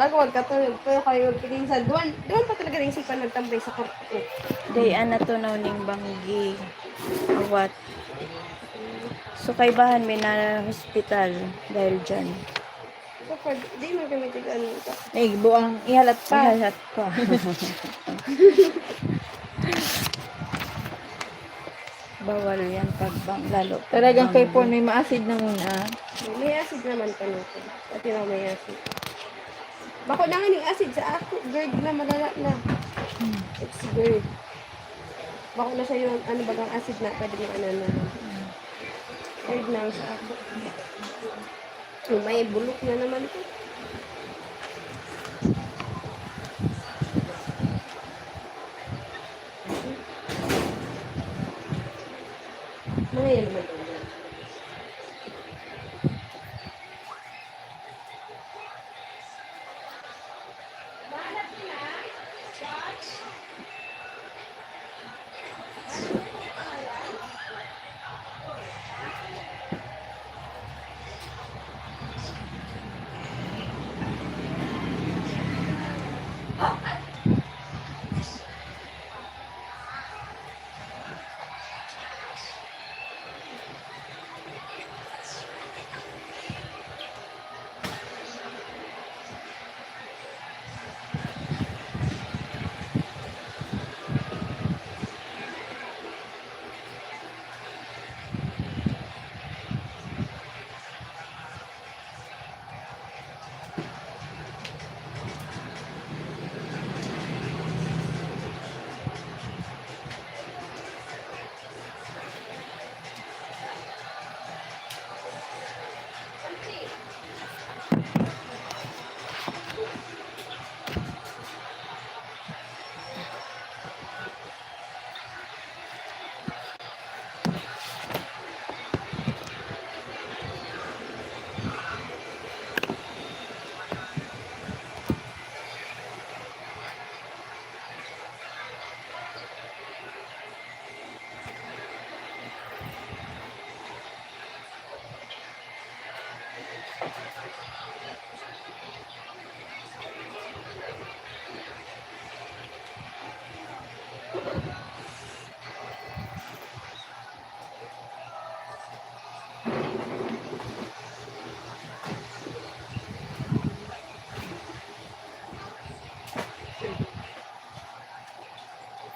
Bago magkatulog pero kayo magpilinsan. Doon pa talaga rin sipa nagtambay sa korpo. Dayan na to na ning banggi. Awat. So kay bahan may na hospital dahil dyan. So, pag di mo gamitin ano ito. Ay, buang ihalat pa. Ihalat pa. Bawal yan pagbang lalo. Talagang kay banggi. Pon, may maasid na muna. May acid naman pa nito. Pati na may acid. Bako na nga ng acid sa ako. GERD na, malala na. It's GERD. Bako na siya yung ano bagang acid na. Pwede mo ano na. GERD na sa ako. May bulok na naman ito. Mga yan naman ito.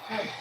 Yep.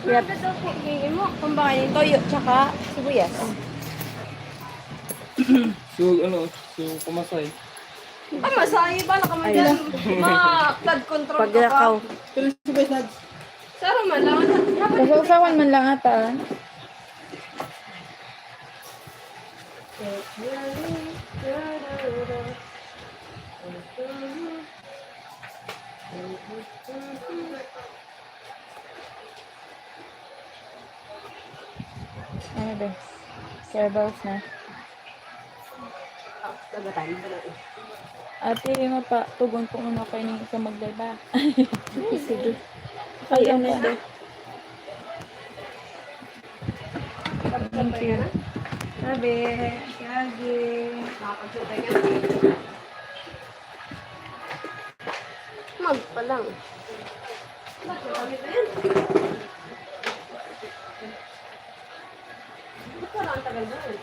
Maganda daw po hingin mo. Kumbakan yung toyo, tsaka sibuyas. So, kumasay. Ah, masahe ba? Nakamagyan. Ma-flood control ka pa. Paglakaw. Tuloy si Besad. Saro man lang. Kasawsawan man lang ata. Ano ba? Carabao na. Nagatayin ko lang. Ate, mapatugon po muna kayo ng ikaw maglaba. Sige. Ay, Kaya ano na ba? Thank you. Sabi, Yagi. Nakapagsuday ka. Mag pa lang. Magpagamit na yan. Ba't parang ang tagal doon?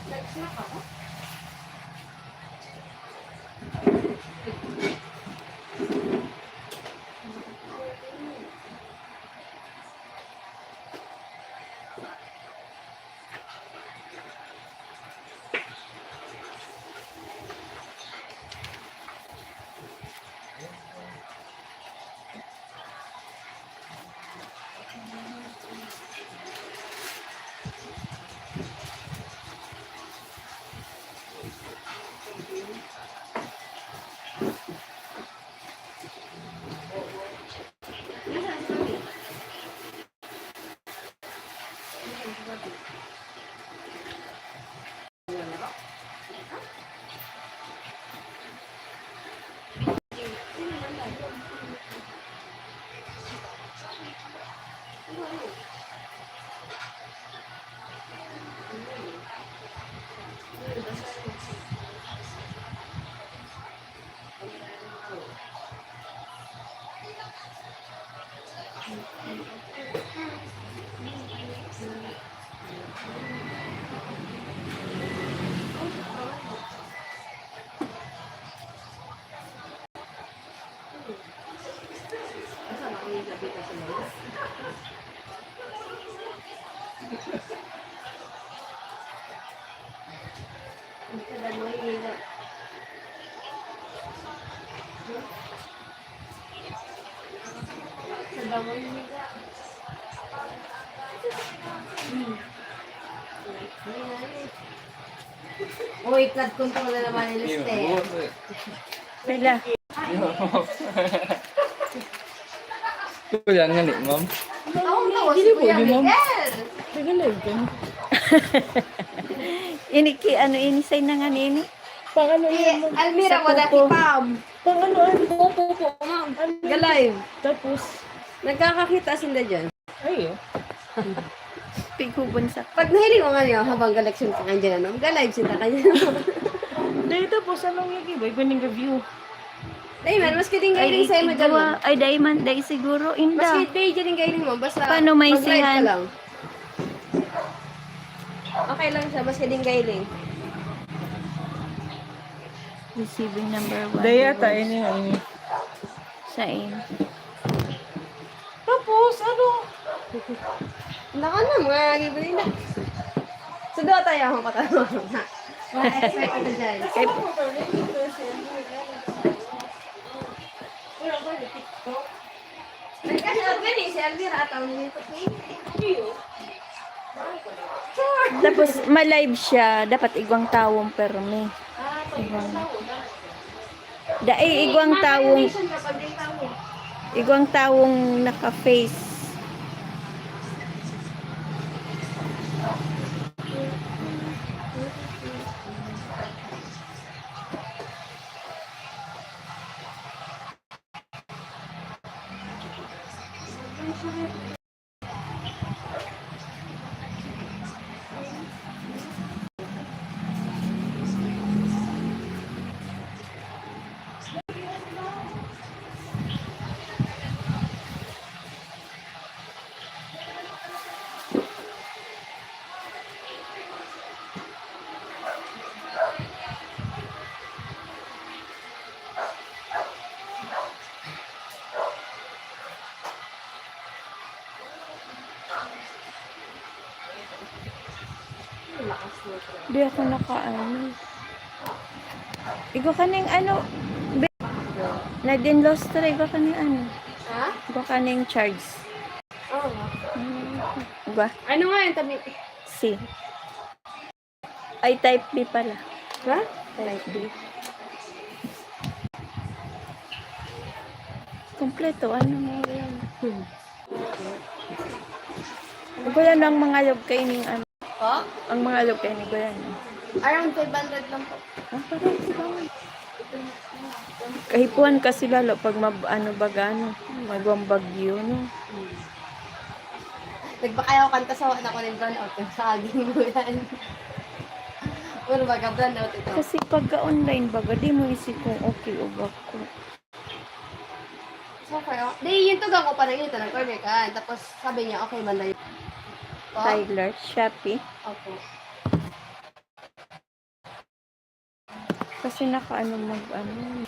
Nag-snack ako? Uy, cut control na naman ni Iya, Lester. buat eh. Pila. Ito yan nga ni, ma'am. Tawang tawa si Kuya Miguel. Nagalag ka. Iniki, ano, inisay na nga nini. Pang ano yan? Almira, Sa wala pupo. Pam. Pang ano? Opo, ma'am. Galive. Tapos, Nagkakakita sila dyan. ay oh. Pighuban sa... Pag nahiling mo nga niyo, habang galaksyon ka dyan, ano, galive sila kanya. Dahil tapos, anong yung iba? Iba ng review. Dahil man, mas kiting gailing sa'yo mo dyan. Igwa, ay diamond, day siguro, Mas inda. kiting dyan yung gailing mo, basta Paano may mag-ride ka sihan? lang. Okay lang siya, mas kiting gailing. Receiving number 1. Dahil ata, ini. Sain. Tapos, ano? Naka na, mga gibili na. Sudo tayo akong katanong. Mga expect ko na dyan. Kay, Nagka-Alvin eh, si Alvira at ang nito ko tapos, ma-live siya. Dapat igwang tawong perme. Igwang tawong, igwang tawong naka-face. Di ako nakaano. Igo kaning ano, Nadine Lostra, igo kaning ano. Ha? Igo kaning charge. Oo. Iba? Ano nga yung tabi? C. Ay, type B pala. Ha? Type B. Kompleto, ano mo yan? Igo yan ang mga log kaining ano. Po? Ang mga log kaining igo yan. Around 500 lang po. Ah, parang sila. Kahipuan kasi lalo pag magwang bagyo, no? Nagpakayaw kanta sa wala ko ng brown out. Yung saging mo yan. Puro baga brown out ito. Kasi pagka-online baga, di mo isip kung okay o bako. So, kaya, di, yung tugang ko pa rin ito, nag-order ka. Tapos, sabi niya, okay man na yun. Po? Tyler, Shopee. Opo. Kasi nakaano mag-ano.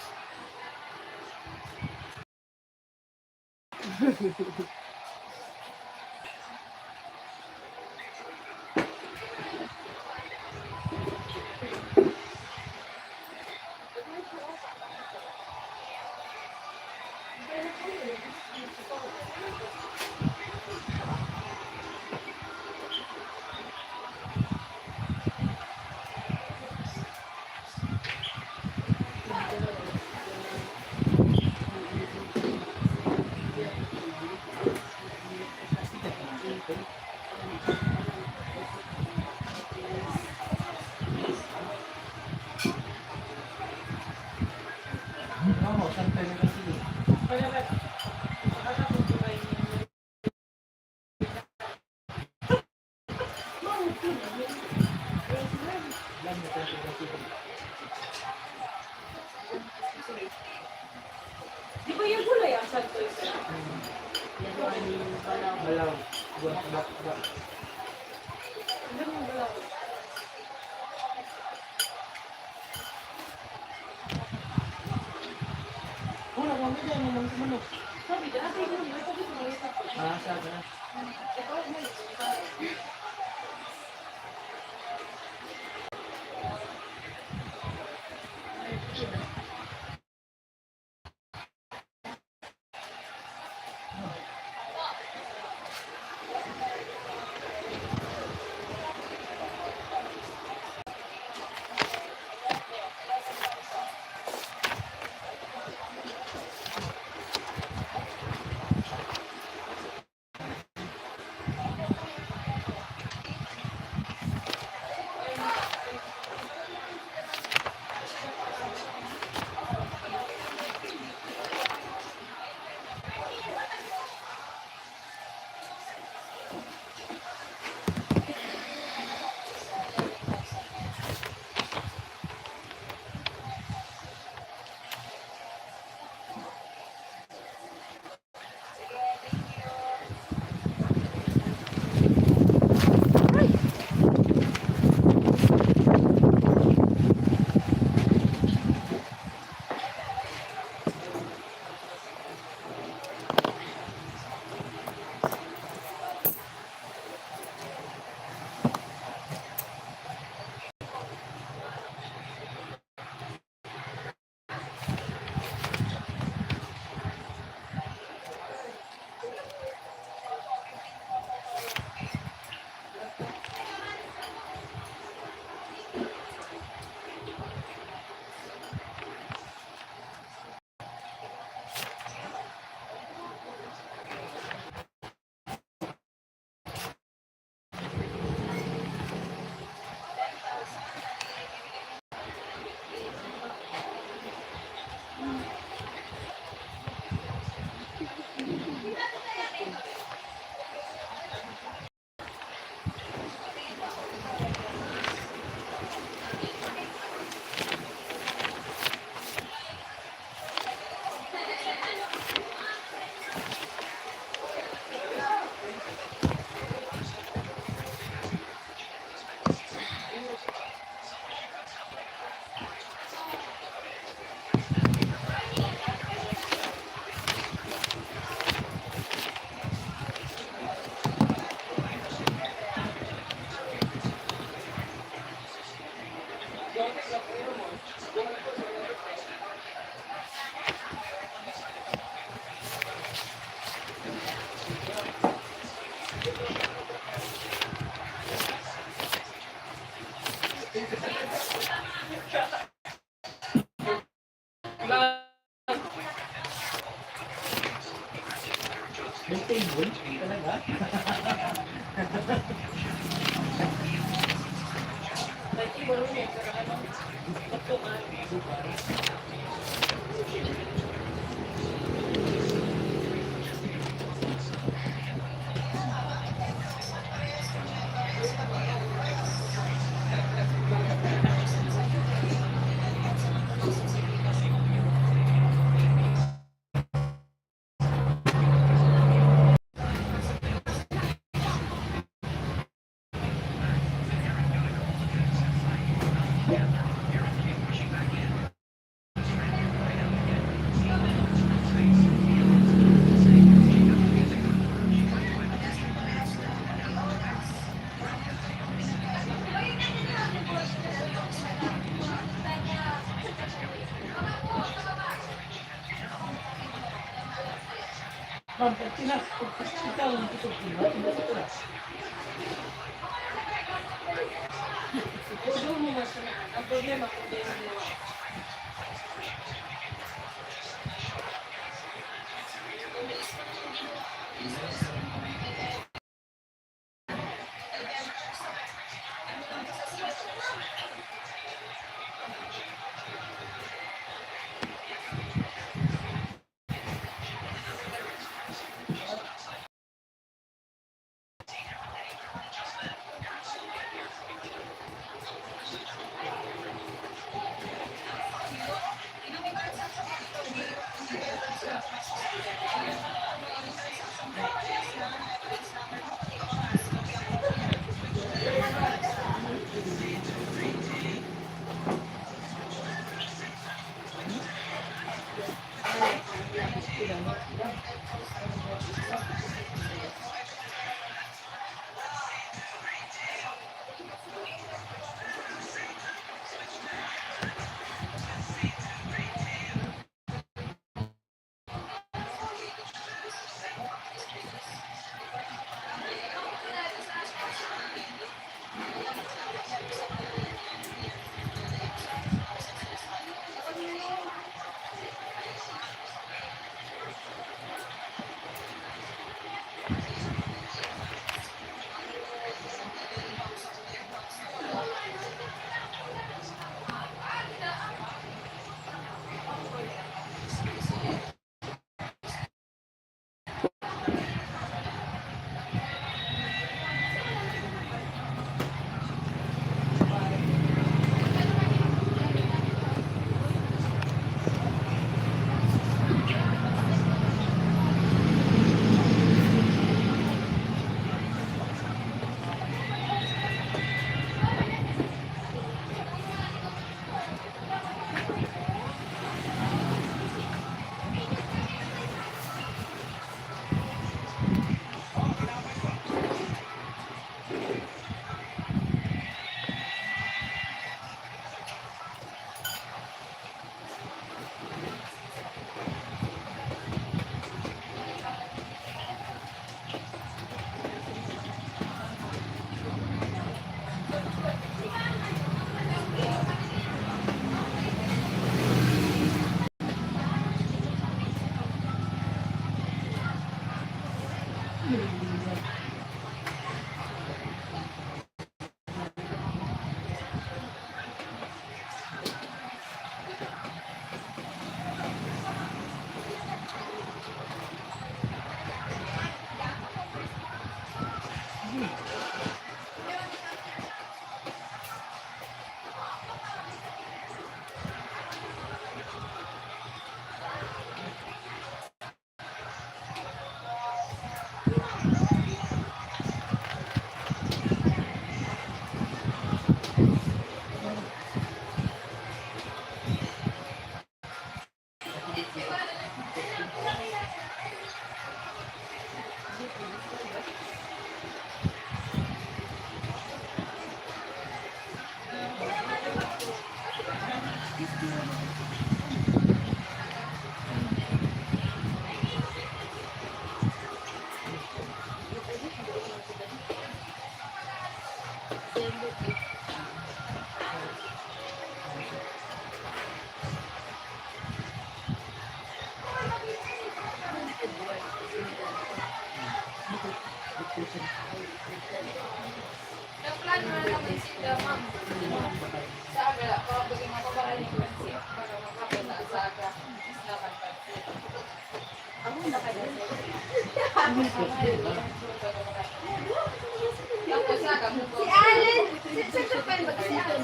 Si Allen! Si Chupan ba si Allen?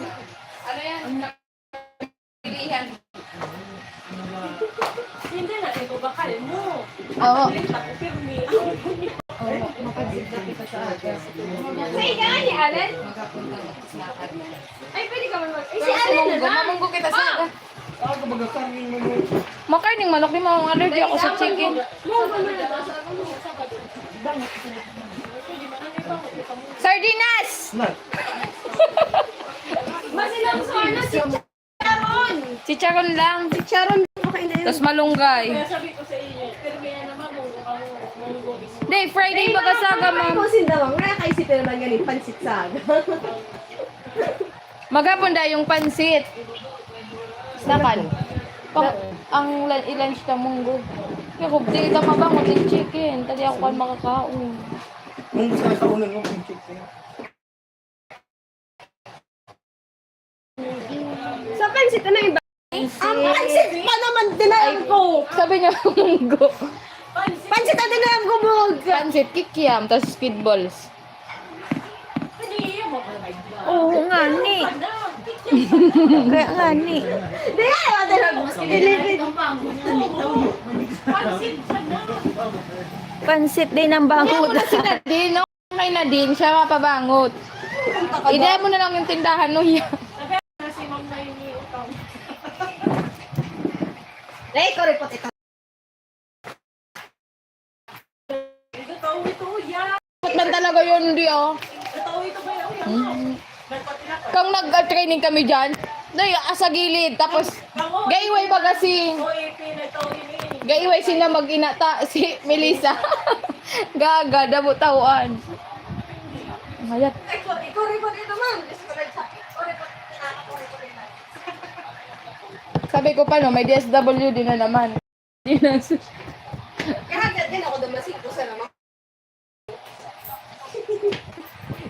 Ano yan? Pilihan. Hindi na, ito bakal mo. Oo. Pirmi. Say ka nga ni Allen? Ay, pwede ka man mag... Ay, si Allen na lang! Mamunggo kita sa aga. Makarning manok, di mo allergy ako sa chicken. Sardinas! Masilang sa ano, si Charon! Chicharon lang. Si Charon, okay na yun. Tapos malunggay. Sabi ko sa inyo, pirmi na naman munggo. Hindi, Friday bagasaga, ma'am. Kung sindawang, wala kayo si Pero ganin, pansit saga. Magapon da yung pansit. Nakan. Ang i-lunch ka munggo. Kaya kung di ka mabangot yung chicken, tadi ako kan makakaon. Nung sa kaunan mo, yung chicken. Sa pansit, ano yung ang pansit pa naman, dinayan ko! Sabi niya munggo. Pansit na dinayan ko, Bog! Pansit, kikiam, tapos speedballs. Oo nga ni. Kaya nga ni. Di nga, wala na lang. Pansit din ang bangot. Si Nadine, no? Kay Nadine, siya mapabangot. Ideya mo na lang yung tindahan, no? Nay, ko report ito. Ba't man talaga yun, hindi oh. Kung nag-training kami dyan, sa gilid, tapos gaiway baga si gaiway sila mag-inata si Melissa. Gaga, dabo tawaan. Mayat. Ikaw report ito, ma'am. Sabi ko pa no, may DSWD na naman. Kaya din ako dumasig ko sa naman.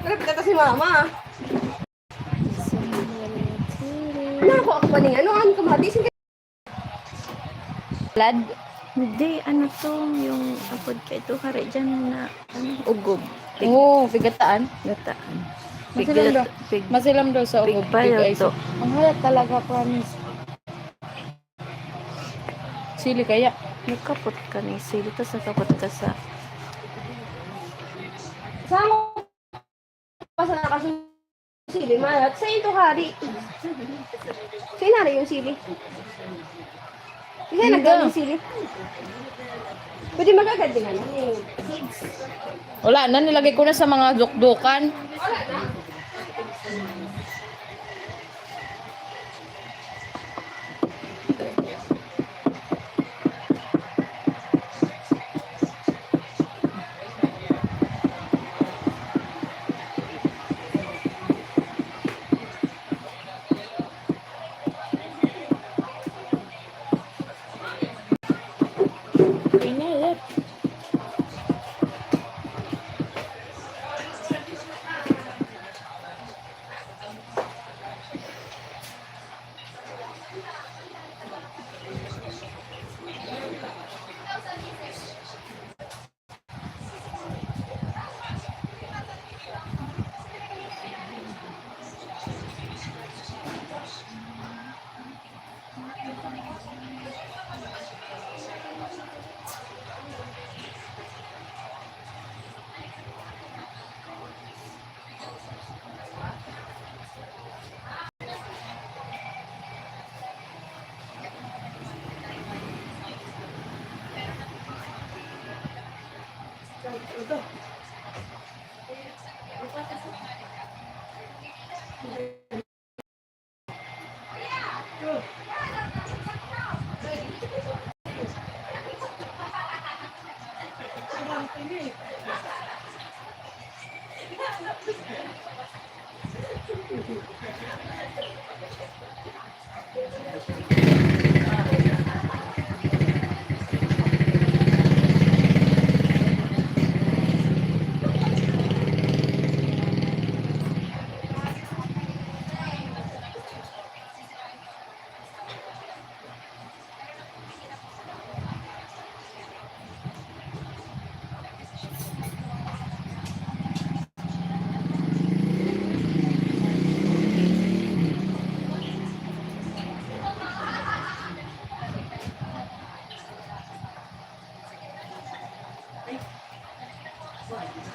Report ito si mama. Ako pa niya. Ano ka matisin ka? Lad? Hindi, ano to, yung apod ka ito, kare dyan na, ugob. Oo, pigataan. Gataan. Masilam daw. Masilam daw sa ugob. Pig to. Ang hayat talaga, promise. Sili kaya? Nagkapot ka ni sili, tapos nakapot ka sa... Saan mo? Pasa na kasi sili, mayat. Sa ito, hari. Sa inari yung sili. Isa nagdala yung sili. Pwede magagad din ano. Wala na, nilagay ko na sa mga dukdukan. Bakit?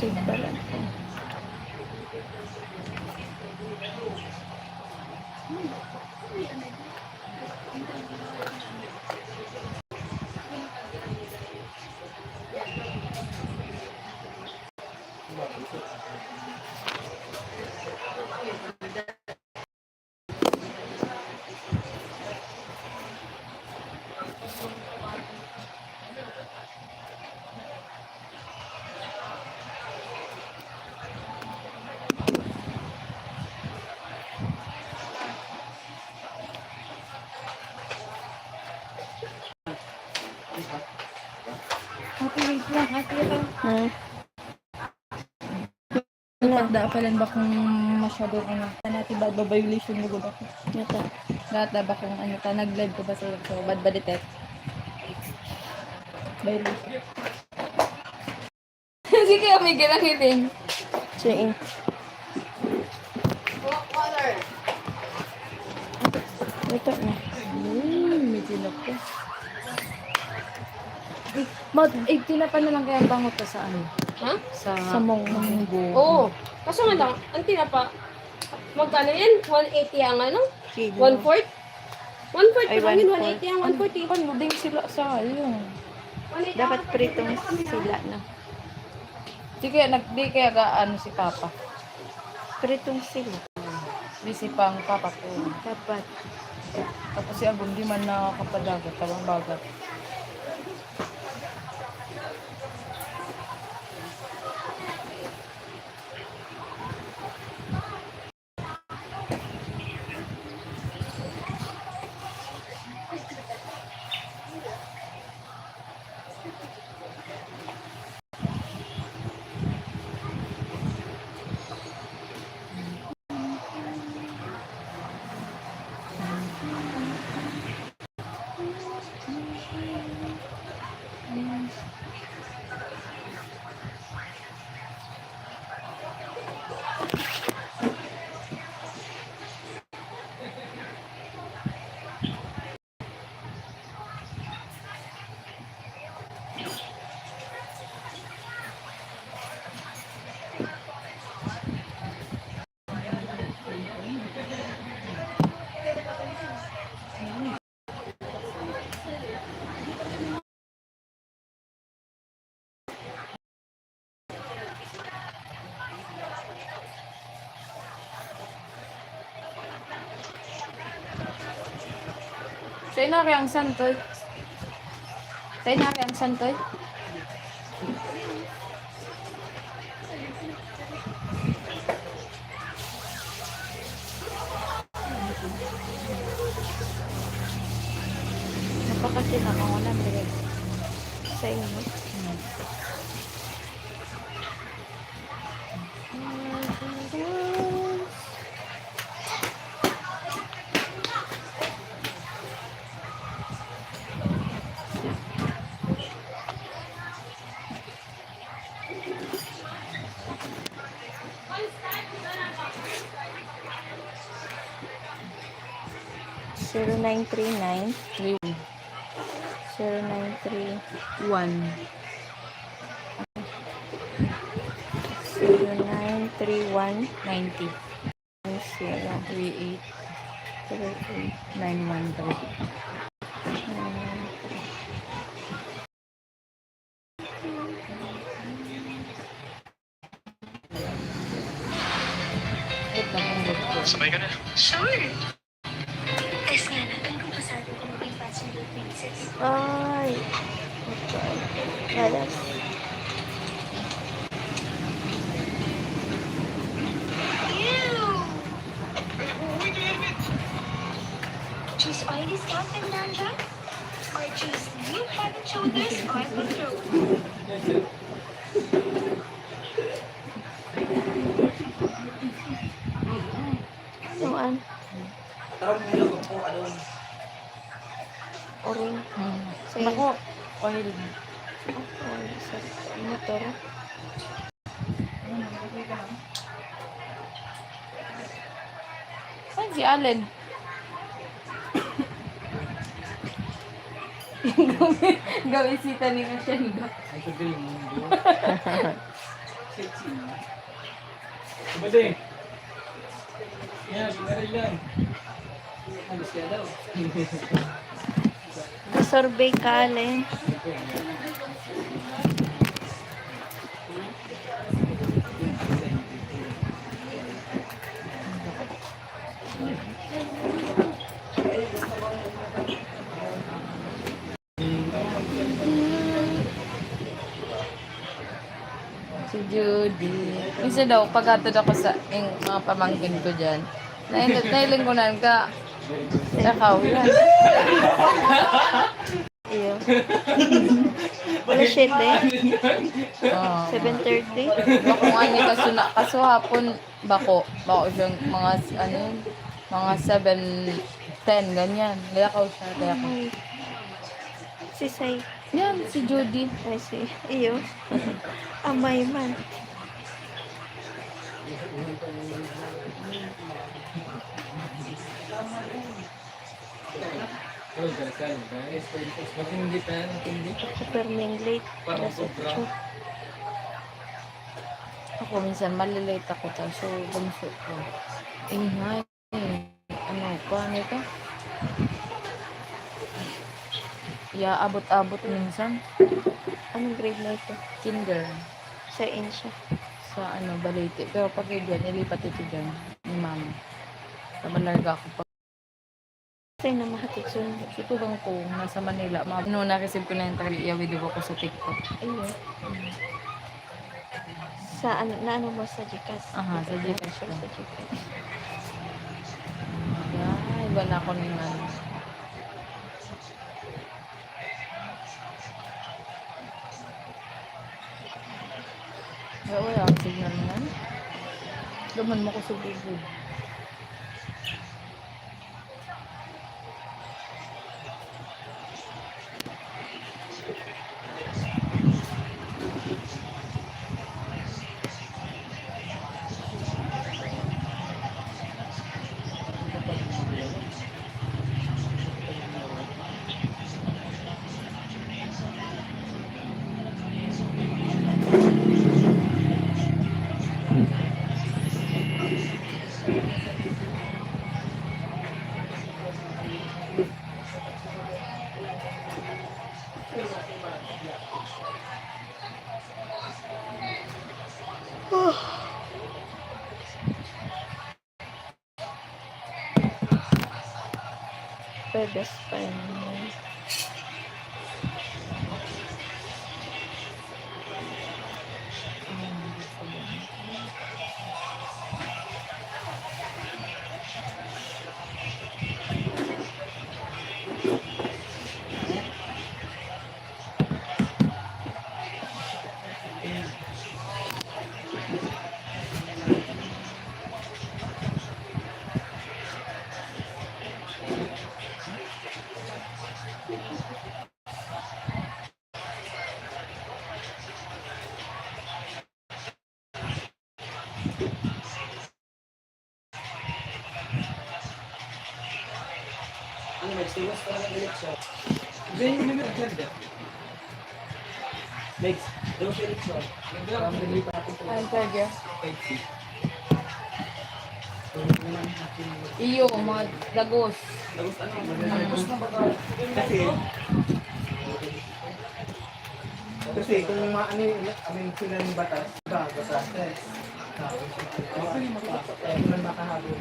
Save pala ito. Hmm. Dapat daapalan ba kung masyadong ano, natin ba violation mo ba ko? Ito. Dapat ba kung ano ta nag-live ko ba sa so bad ba detect? Violation. Sige, may gilang hiling. Sige. Ito na. Medyo lako. Mag, tinapan na lang kaya bangot ka sa ano? Ha? Sa munggo. Oo. Kaso nga lang, ang tinapa, magkano yan? 180 ang ano? Kilo. 1/4? 1/4 Ay, pa lang yun, 1/4. 180 ang 140. Ano din sila sa yung. 180 Dapat ang pritong sila na. Sige, di kaya ano si Papa. Pritong sila. Busy pang Papa ko. Dapat. Tapos si Agum di man nakakapadagat, tawang bagat. Tayo na kayang santoy. Tayo na kayang santoy. Napakasi na kung wala mga sa inyo. 0939 0931 90 38 913 Sabay ka na. Sure. Test nga natin kung pasado ko maging passenger princess. Ay. Okay. Dalas. Choose oily scalp and dandruff, or choose new head and shoulders oil control. Noan. Tawag mo lang po, ano. Oring. Sa'yo. Ako, oil. Oil sa motor. Saan si Allen? Gawin sita ni Crescendo. Ay, sabihin mo. Sexy na. Bade. Yan, meron lang. Alis ka daw. Survey ka, Allen. Si Judy. Minsan daw, pagkatod ako sa mga pamangkin ko dyan, nailing ko na ka. Nakaw yan. Iyo. Wala shit eh. Oh. 7:30. Bako nga niya kaso hapon bako siyang mga ano yun, mga 7:10 ganyan. Lakaw siya, lakaw. Ay. Si Say. Yan, si Judy. Ay, si iyo. Amay man. Oh, galasan, guys. Matindi pa yan, matindi. Super main late. Parang Alas sobra. 8. Ako minsan malilate ako ta. So, bumso ko. Ingay. Ano pa, ano ito? Abot-abot minsan. Anong grade na ito? Kinder. Sa siya. Sa ano, Balete. Pero pag dyan, nilipat ito dyan. Ni mama. Sa malarga ako pa. Say na mahatid sunod. Ito bang ko, nasa Manila. No, na-receive ko na yung tagal video ko sa TikTok. Iyo. Sa ano, na ano mo sa Gcash? Aha, sa Gcash Sa ko. Gcash. Ay, iba na ako ng ano. Wala ang signal naman. Gaman mo ko sa Google. Best friend. Ano, nagsiwas pa ng eleksyon. Ganyan yung numero agenda. Next, daw sa eleksyon. Naglipat natin po. Ay, talaga. 5C. Iyo, mga dagos. Tapos ano, maglalagos na baka. Kasi kung ano yung sila ng batas, batas. Kung man makahabol.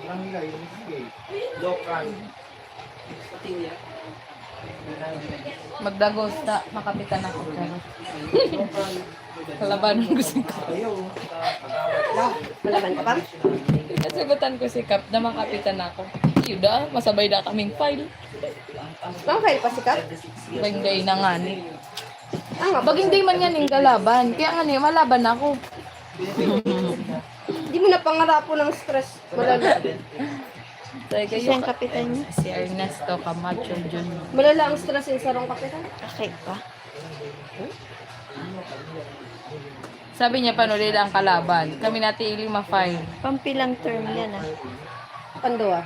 Ang nila yung local. Magdagos ta, makapitan ako. Kalabanan ko si Kap. Malaban ka pa? Nasagutan ko si Kap na makapitan ako. Iyo da, masabay na kaming file. Ang file pa sikat? Bagay na nga ni. Ang Pag hindi man yan yung kalaban, kaya nga ni, malaban ako. Hindi mo na pangarapo ng stress. Malala. Talaga Siya ang kapitan niya. Si Ernesto Camacho Jr. Malala ang stress yung sarong kapitan. Okay pa. Sabi niya panuli ang kalaban. Kami natin iling ma-file. Pampilang term yan ah. Pandoa.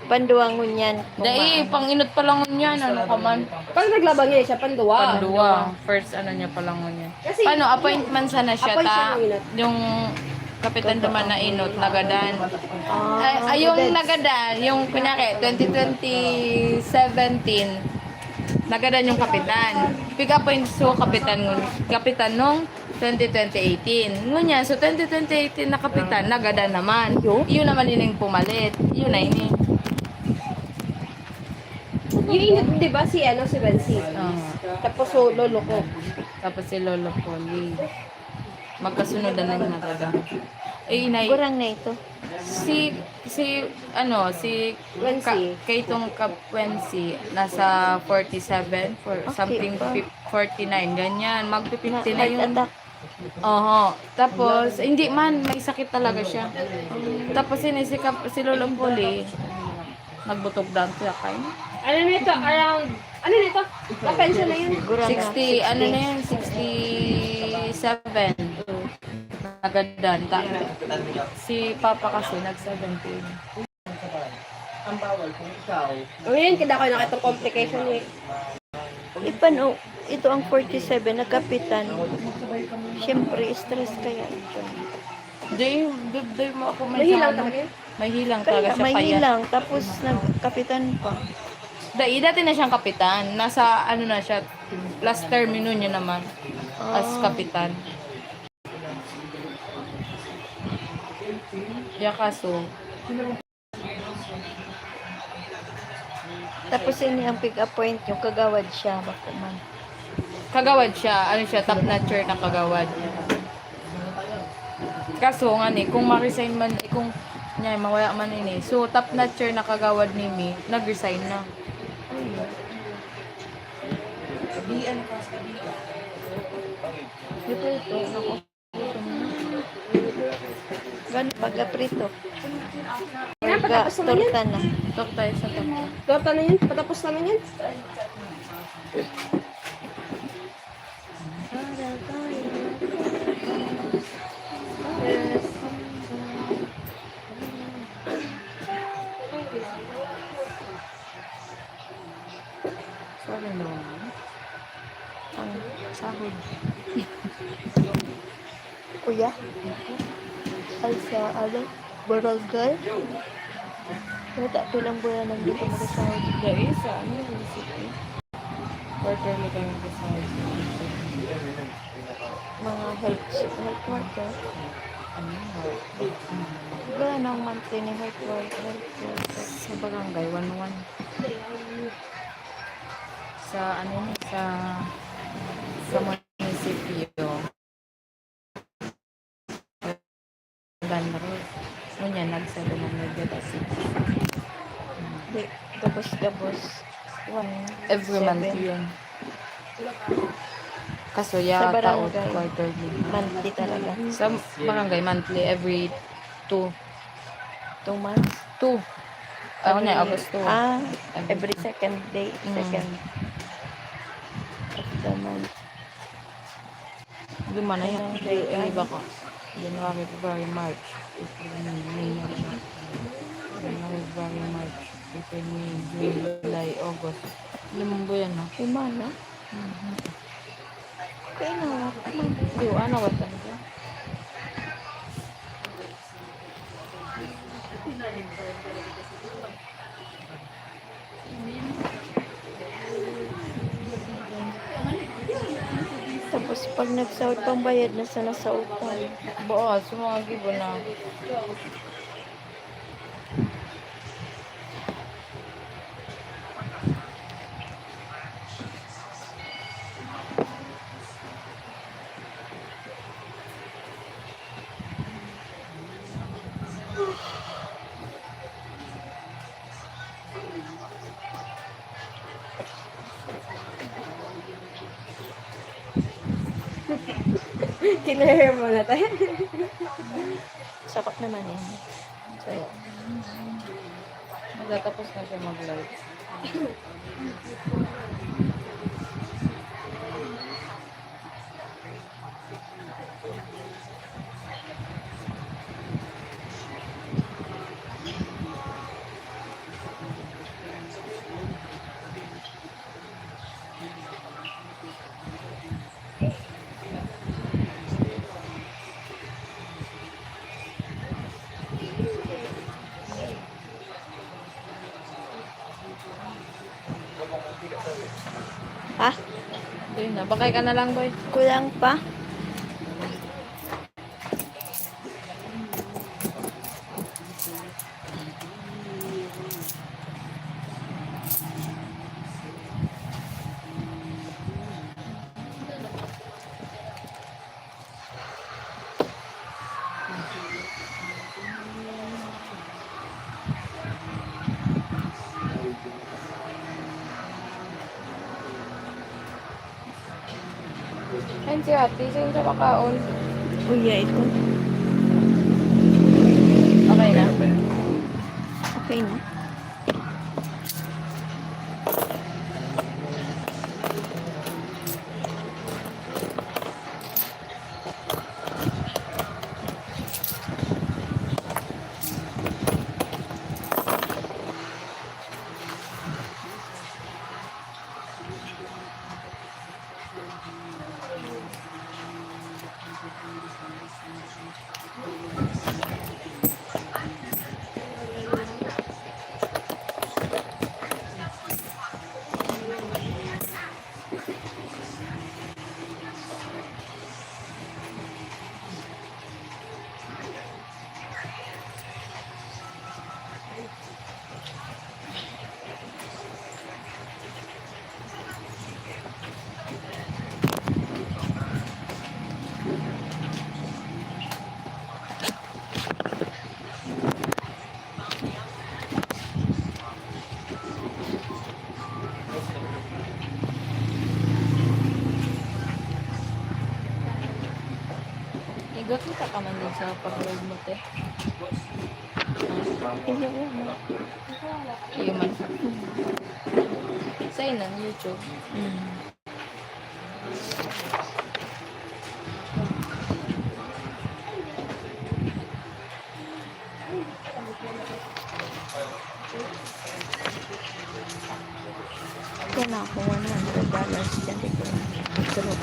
Panduangon yan. Dahil, pang-inot pa lang yan. Ano ka man? Pag naglabang niya siya, pandoa. Panduwa. First ano niya pa lang yan. Kasi- Paano? Appointment sana siya Appoint siya ta? ng inot. Yung kapitan duman na inot, nagadan. Ah, Ay, yung Deds. nagadan, yung kunyari, 2017, nagadan yung kapitan. Pick-appoint so kapitan nung 2018. Ngunya, so 2018 na kapitan, nagadan naman. Yun naman yun yung pumalit. Yun na yun. Yung init, di ba, si Bensi? Tapos so, lolo ko. Tapos si Lolo Poli. Magkasunod na yung nagada. Eh, inay, Gurang na ito. si Wensi. Kaitong Kapwensi, nasa 47, something pa. 49, ganyan. Magpipinti na Heart yun. attack. Oho. Tapos, hindi man, may sakit talaga siya. Tapos, si Lolo Poli, nagbutog down siya kayo. Ano nito? Around, ano nito? Na-pension na yun. Gurang na. 60, ano na yun, 67. Nagadan. Si Papa kasi nag-17. Ang bawal kung ikaw, O yun, kada ko nakitong complication eh. Ipano, ito ang 47 na kapitan. Siyempre, stress kaya ito. Day mo ako may Mahilang sama. talaga yun. May hilang talaga Kaya siya may payat. hilang, tapos nagkapitan pa. Dati na siyang kapitan. Nasa ano na siya, last termino niya naman as kapitan. Ya kaso, Tapos ini ang pick-appoint yung kagawad siya. Bako man. kagawad siya. Ano siya, top notcher na kagawad. Kaso nga ni, kung ma-resign man, kung niya, mawala man ini. So, top notcher na kagawad ni Mi, nag-resign na. Ito. Gano'n pag-aprito. Yan, patapos naman yan. Torta na. Talk tayo sa top. Torta na yun. Patapos naman yan. Sorry no. Ang Sahod. kuya. Ay sa ano, barangay. Wala pilang buwan nang dito mag-asahod. Dahil sa ano, city. Quarterly kami kasama. Mga health worker. Wala nang monthly ni health worker. Sa barangay, 1-1. Sa ano yun, sa munisipyo. Ganros. Ngunyan, nagsalo ng Medjugorje. Di, gabos-gabos. Every month 1.7. yun. Kaso Sa taon, barangay. quarterly. Monthly talaga. Sa barangay, monthly, every 2. 2 months. 2. Ako na, August 2. Every second day. Second of the month. Luma na yan. Day, Iba ko. January, February, March. April, May, June. January, February, March. April, May, June, July, August. 5 buwan, no? 5 na? Kaya na, Di, ano ko talaga? tapos pag nagsaot pang bayad na sa nasautan. Buo, sumagi po na. Kinahir mo na tayo. Sakot naman yan. So, Magtatapos na siya mag-live. ha? Yun na. Bakay ka na lang, boy. Kulang pa? Ayun si ate. Saan siya makaon? Uya, ito. Okay na. Okay na. Igot kita ka man din sa pag-live mo, te. Hindi ko na. Iyo man. Sa inang YouTube. Kaya na ako $100 dyan. Di ko na. Sarap.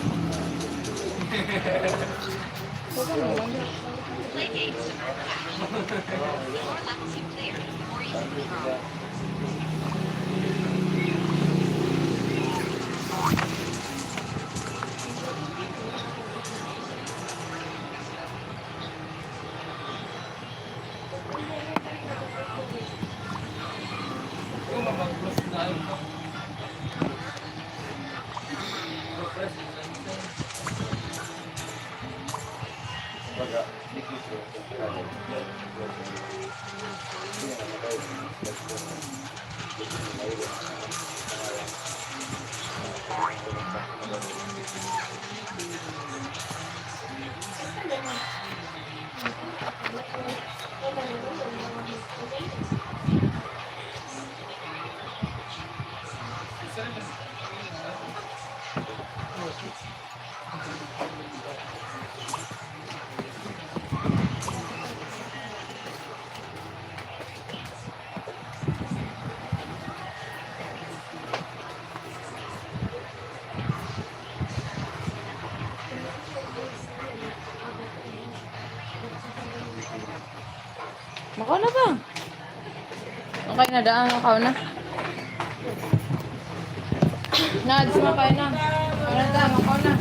Makaw na ba? Okay na daan, makaw na. Nads, makaw na. Makaw na daan, makaw na.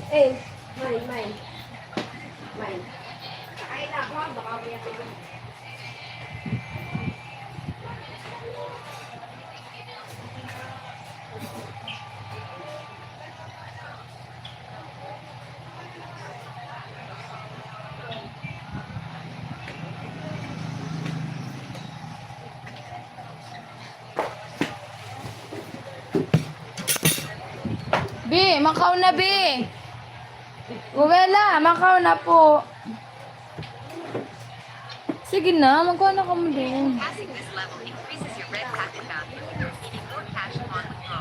Hey, mine. Kakain na ako, baka umiyak ako. Bi, makaw na, Bi. Uwela, makaw na po. Sige na, magkaw na ka mo din. Passing this level increases your red packet value, meaning more cash on the go.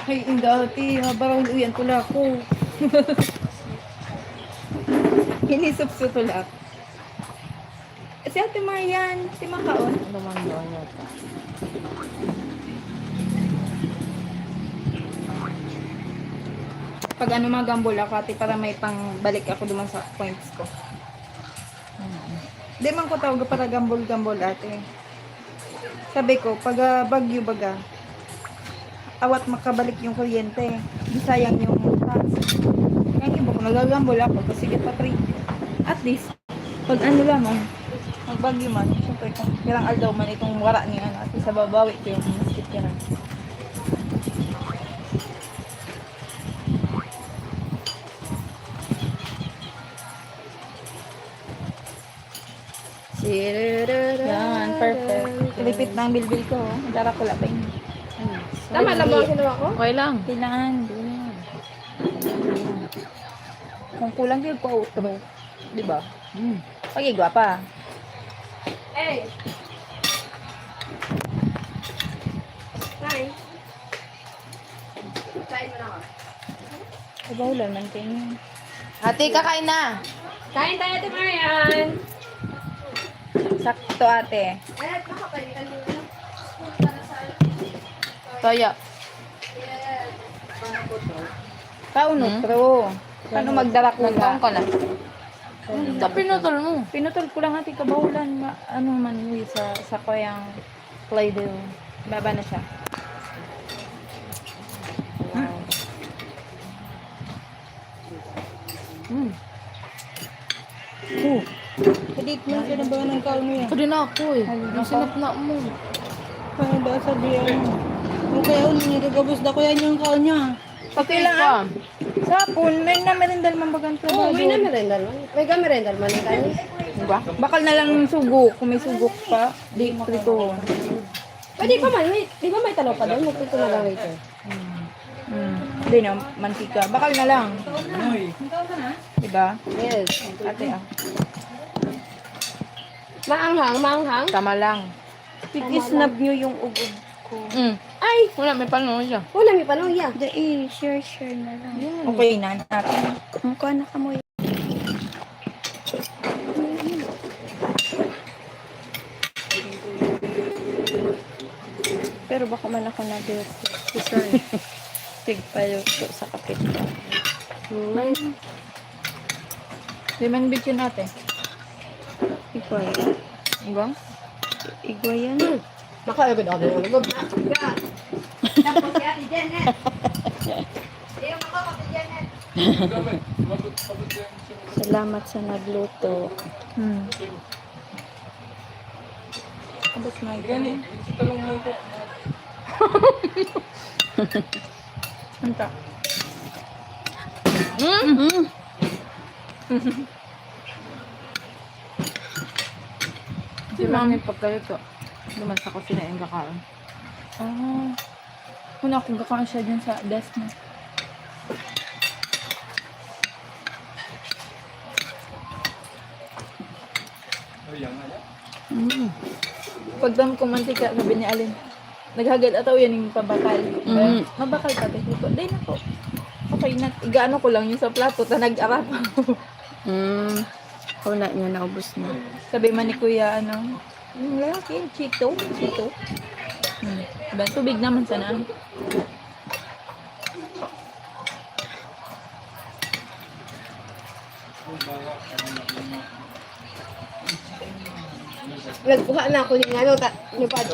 Ay, hindi ate. Habang uyan tula ko. Hinisap-sa tula. Si ate Marian, si Makaon. Ano man doon yata. Pag ano magambol ako ate para may pangbalik ako duman sa points ko. Di man ko tawag para gambol-gambol ate. Sabi ko, pag bagyo baga, awat makabalik yung kuryente. Di sayang yung tax. Ngayon iba ko nagagambol ako kasi get pa free. At least, pag ano lamang, magbagyo man, syempre kung pirang aldaw man itong wara niya ate sa babawi ko yung miskit ka na. Yan, perfect. Lipit na ang bilbil ko. Dara ko lapin. Tama lang ba ang ginawa ko? Okay lang. Kailangan. Kung kulang yun ko outro. Di ba? Pagigwa pa. Hey! Kain. Kain mo na ako. Diba ulan man kayo. Ate, kakain na. Kain tayo, Ate Marian! Sakto ate. Eh, makapalitan mo yun. Kaya, Kauno pro. Paano magdarakula? nagtaon ka na. Pinutol mo. Pinutol ko lang ate kabahulan. Ano man yun sa kayang Play-Doh. Baba na siya. Padik mo ka na ba ng kauno yan? Ito din ako eh. Yung sinapna mo. Paano ba sabihan mo? Kung kaya niya gagabos na kuya niya ang kaon niya. Okay lang ah. Sapon, may na merendal man bagang Oo, trabaho. may na merendal man. May ka merendal man ang kani. Diba? Bakal na lang ng sugok. Kung may sugok pa, di prito. Pwede pa man, di ba may talo pa doon? Magpito na lang ito. Hindi na, mantika. Bakal na lang. Diba? Yes. Ate ah. Maanghang, maanghang. Tama lang. Pag-snap niyo yung ugod ko. Ay, Wala, may pano siya. wala may panuya. Dahil, share na lang. Okay na, natin. Mukha na ka mo. Pero baka man ako na-dirty. Sorry. Tigpaluto sa kapit ko. Di man bityo natin. Igway. Diba? Igway yan. Makaagad ako ng lugod. Tapos si Ate Janet. Hindi yung makakapit Janet. Salamat sa nagluto. Abot na Gani, talong mo ko. Anta. Si mami pagkalito. Duman sa kusina yung kakaon. Ah. Una kung kakaon siya dyan sa desk mo. Ayan nga. Pagdam ko mantika, sabi ni Alin. Naghagad ataw yan yung pabakal. Mabakal pa ba? Dahil na po. Okay na. Igaano ko lang yung sa plato. Ta nag-arap. Wala niya naubos na. Sabi man ni Kuya, ano, yung lalaki, Chito. Chito. Diba? Tubig naman sana. Nagkuha na ako yung ano, yung pad.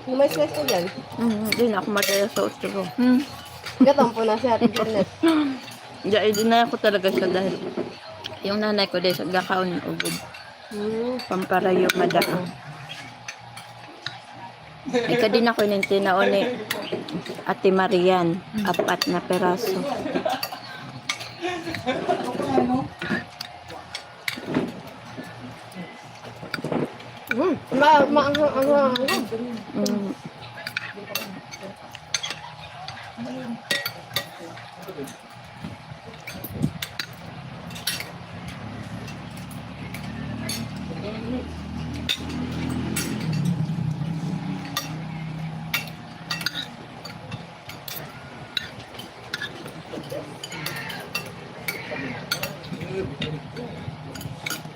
May stress ko dyan. Hindi na ako madaya sa utro. Gatong po na siya, Ate Janet. Hindi na ako talaga siya dahil yung nanay ko dahil sa gakaon ng ugod. Pamparayo madaan. Ika din ako nintinaon ni Ate Marian. 4 na peraso. Maanghang. Mm.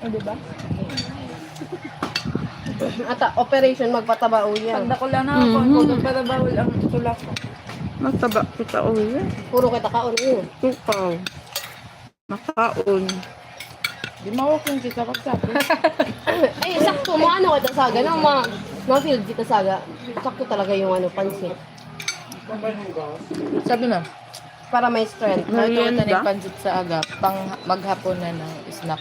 O, diba? Ata, operation magpataba uyan. Pagda ko lang na ako. Para bawal ang tulak ko. Magtaba kita uwi. Puro kita kaon yun. Ikaw. Makaon. Di mawakin kita pagsabi. Eh, sakto mo ano kita saga, no? Ma-field kita saga. Sakto talaga yung ano, pansit. Sabi na, Para may strength. nakikita Merienda? ni pansit sa aga, pang maghapon na ng snack.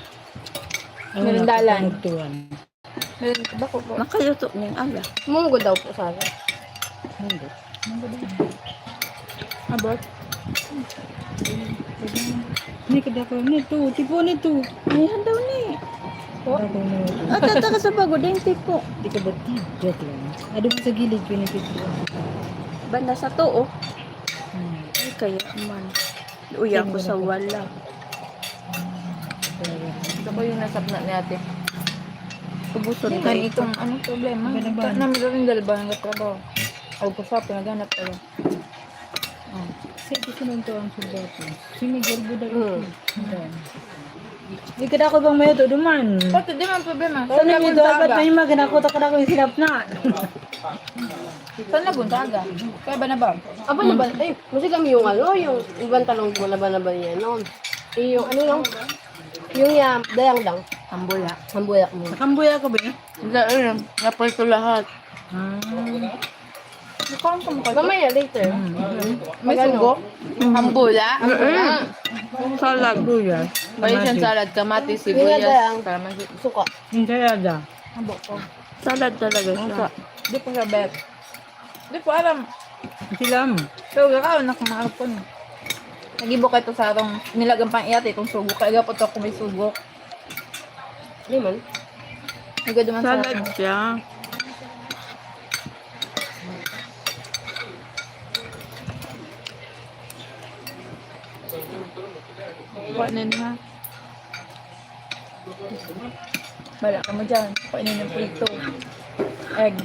Merendalan. Bako po. Nakaluto ng aga. Munggo daw po saga. Abot. Hindi ka dapat nito. Tipo nito. Ayan daw ni. At tataka sa bago din tipo. Di ka ba joke lang? Ado mo sa gilid pinipigil. Banda sa to oh. Ay kaya man. Uy ako sa wala. Ito ko yung nasapna ni ate. Ubuson Hindi ka man ito. itong anong problema. Namirarindal ba ng trabaho? O ko sa pinaganap tayo. Sa ito sunod to ang sugat mo. Si Miguel Budak ito. Di ka ako bang mayo to duman. Pati di man problema. Saan na dito agad may maganako ta kada ko yung sinap na. Saan naguntaga? Kaya ba na ba? Aba na ba? Ay, kasi kami yung ano, yung ibang talong mo na ba niya noon. Eh, yung ano lang, yung dayang lang. Ambula. Hambuyak mo. Kambuya ka ba eh? Hindi, ayun. Napalito lahat. Mamaya, later. May sugo? Hambula? Salad. Kambuya. Parisian salad, kamatis, Yung sibuyas, dayang, kalamansi. suka. Hindi ada. Salad talaga siya. Di ko sabi. Di ko alam. Silam. Pero gakaw na kumaharap ko na. Nagibo ka ito sa atong nilagang pang iyate itong sugo. Kaya po ito ako may sugo. Hindi man. Nagado man sa Salad siya. Kuhanin ha. Bala ka mo dyan. Kuhanin ng prito. Egg.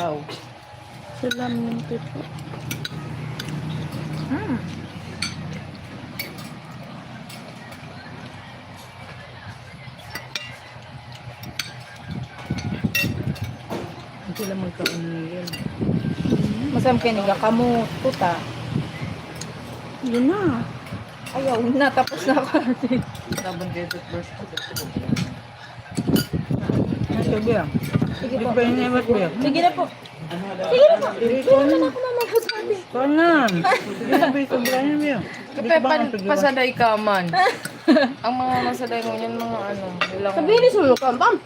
Wow. Salam yung tipo. Sila magkaunil. Masam kayo nagkakamot. Tuta. Yun na. Ayaw na. Tapos na ako. Sabon kayo toothbrush. Sabi ah. Sige Di po. pa yung emat ba? Sige na po. Kanan. Sige na ba yung sobrang niya? Pasaday ka man. Ang mga masaday mo yan, mga ano. Ilang... Sabihin ni Sulo ka, bam!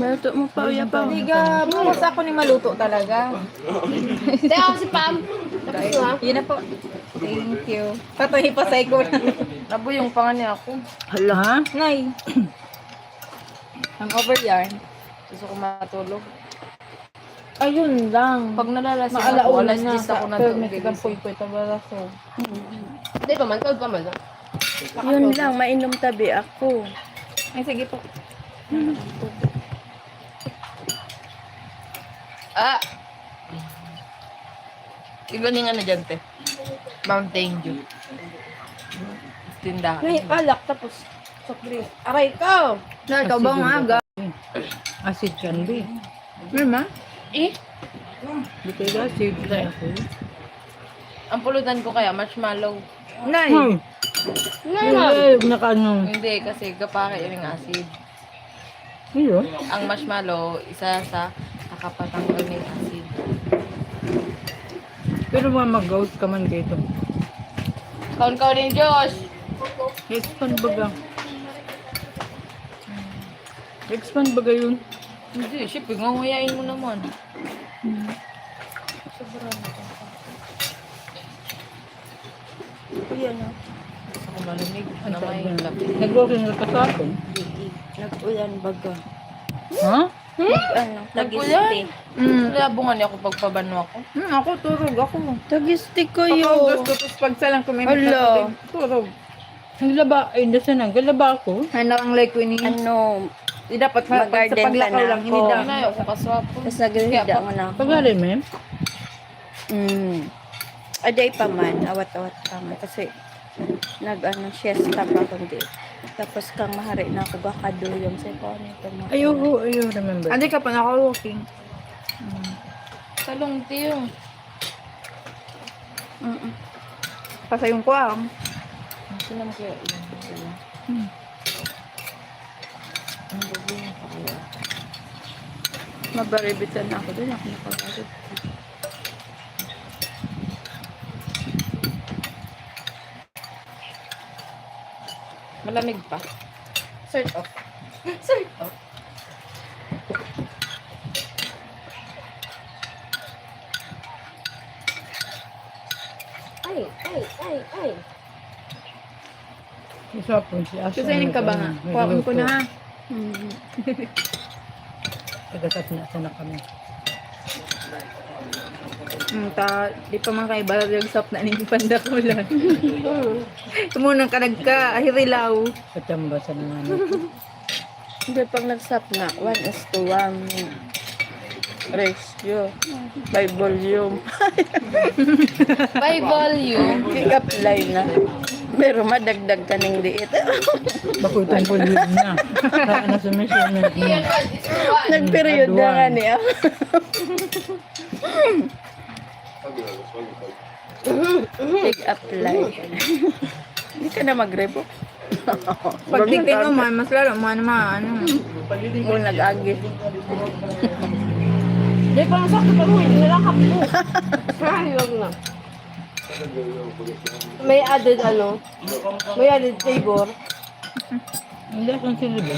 Maluto mo pa, uya pa. Hindi ka, bukas ako ni maluto talaga. Teka ako si Pam. Tapos mo ha. Yun na po. Thank you. Patuloy pa sa ikot. Nabo yung pangani ako. Hala ha? Nay. Ang over yarn. Gusto ko matulog. Ayun lang. Pag nalalasing Maalauna ako, alas na 10 ako sa natulog. permit kang puy-puy tabaraso. Hindi pa man, kaud pa man. Yun lang, mainom tabi ako. Ay, sige po. Ah! Igaling ano dyan, te? Mountain Dew. Tindahan. May alak, tapos soft drink. Aray ka! Na, ikaw ba ang aga? Acid candy. Mama? Eh? Di kayo acid. Ang pulutan ko kaya, marshmallow. Nay! Ngayon. Ay, nakano. Hindi, kasi kapake yung acid. Iyo. Ang marshmallow, isa sa nakapatanggal ng acid. Pero mag-out ka man kayo. Kaun-kaun din, Diyos! Expand baga. Expand baga yun. Hindi, shipping. Ngunguyain mo naman. Kuya na. Gusto ko malamig na may kape. Nag-working ka sa akin. Nag-ulan baga. Ha? Ano, Nag-ulan? Labungan niya ako pagpabano ako. Ako turog ako. Tagistik ko Pag-August ko, tapos pagsalang ko may Hala. turog. Naglaba, ay nasa na, galaba ako. Ano ang like ko ni... Ano, Di dapat Mag-garden sa paglakaw ka na lang, ako. hindi na ako kaswapo. tapos naghihida mo na ako. Pag-alin, ma'am? Aday pa man, awat-awat pa man. Kasi, siesta pa kundi. Tapos kang mahari na ako gakaduyong sa ikaw nito mo. Ayoko, remember. Hindi ka pa naka-walking. Talong tiyo. Pasayong ko ah. Sino mo kaya yun? Mabaribitan na ako doon. Ako nakabarib. Malamig pa. Sort of. Sort of. Ay. Isa po si Asha. Kusainin ka ba nga? Kuhaan ko na ha. Tagasat na sana kami. Di pa man kayo balag yung sap na ning panda ko lang. Tumunang ka nagka-ahirilaw. Katamba sa mga Hindi pag nagsap na, 1:1. ratio. By volume. By volume. I-apply na. Pero madagdag ka ng liit. Bako itong volume na. Ano sa measurement niya. Nag-period na nga niya. I-apply. Hindi ka na mag-rebo. Pag tignan mo man, mas lalo mo naman, ano. Mo nag-agi. Hindi pa lang sakto pag hindi lang kapo. Ay, wag na. May added may added flavor. Hindi akong sila ba?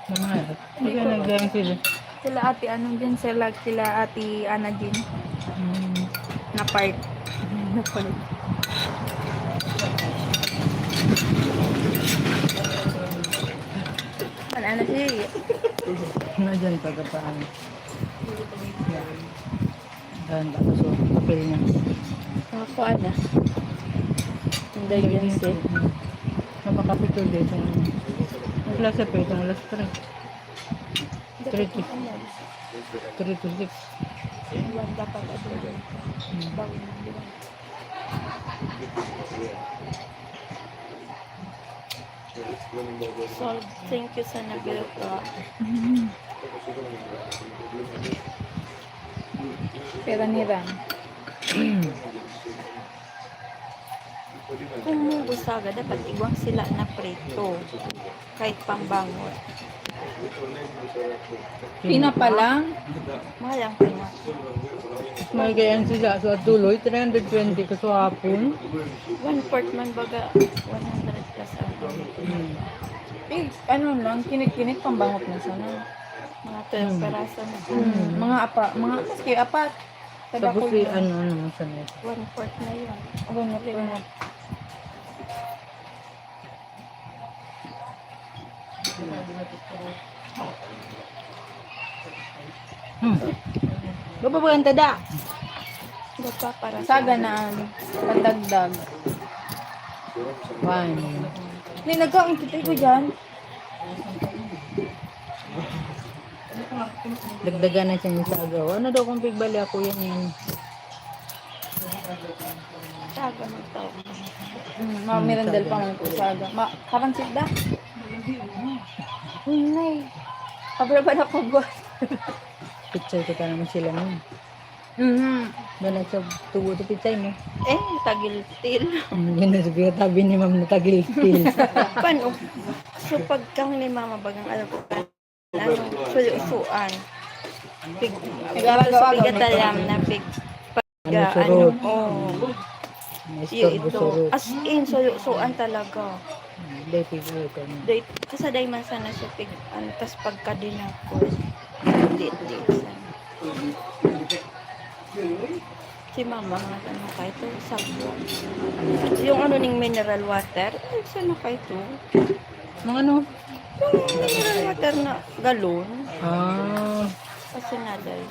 Mamahal. Hindi ka nagdayang sila. Sila ate, ano dyan, sila ate Ana Jean. Na part. Na part. Ano siya? Nadyan pagkapaan. Dahan ba? So, papel niya. Ako ana. Hindi yan siya. Napakapito dito. Ang klase pa itong last 3. 3 to 6. So, thank you sa nag-ilta. Pera ni Ram. Kung mugusaga, dapat iwang sila na preto. Kahit pambangot. Pina pa lang. Mahal ang pinag. May gayan sila sa tuloy. 320 kaso hapon. 1/4 man baga. 100 plus ano. Eh, ano lang, kinit-kinit pambangot na sana. Mga 12 peraso na. Mga maski apat. Taga Tapos ko si ano mo sa net. 1/4 na yun. Ako na po na. Baba ba ang tada? Bapa para sa Saga na pandagdag. Fine. Hindi, nagkaong kitay ko dyan. Dagdagan na siya sa agaw. Ano daw kung pigbali ako yan. saga ng tao. Mga mirandal pa man po saga. Karang sida? Nay. Kabra ba na ko ba? Picture ko pa naman sila nun. Doon sa tubo to picture mo. Eh, tagil-til. Yan na sabi tabi ni ma'am na tagil-til. Paano? So, pagkang ni mama bagang alam ko ano, suyo-suan. Pig, Nag-agaw-agaw, sa pigatalam na pig, Ano, ano, surot. oh, May yun storbo ito. surot. As in, suyo-suan talaga. Day pigil ko. Day, kasaday man sana siya pig, ano, tas pagka din ako, lit-lit sana. Si mama nga ano kayo ito, sabon. Yung ano ning mineral water, ay, sana kayo ito. Mga ano? Yung mineral water na galon, kasi naday.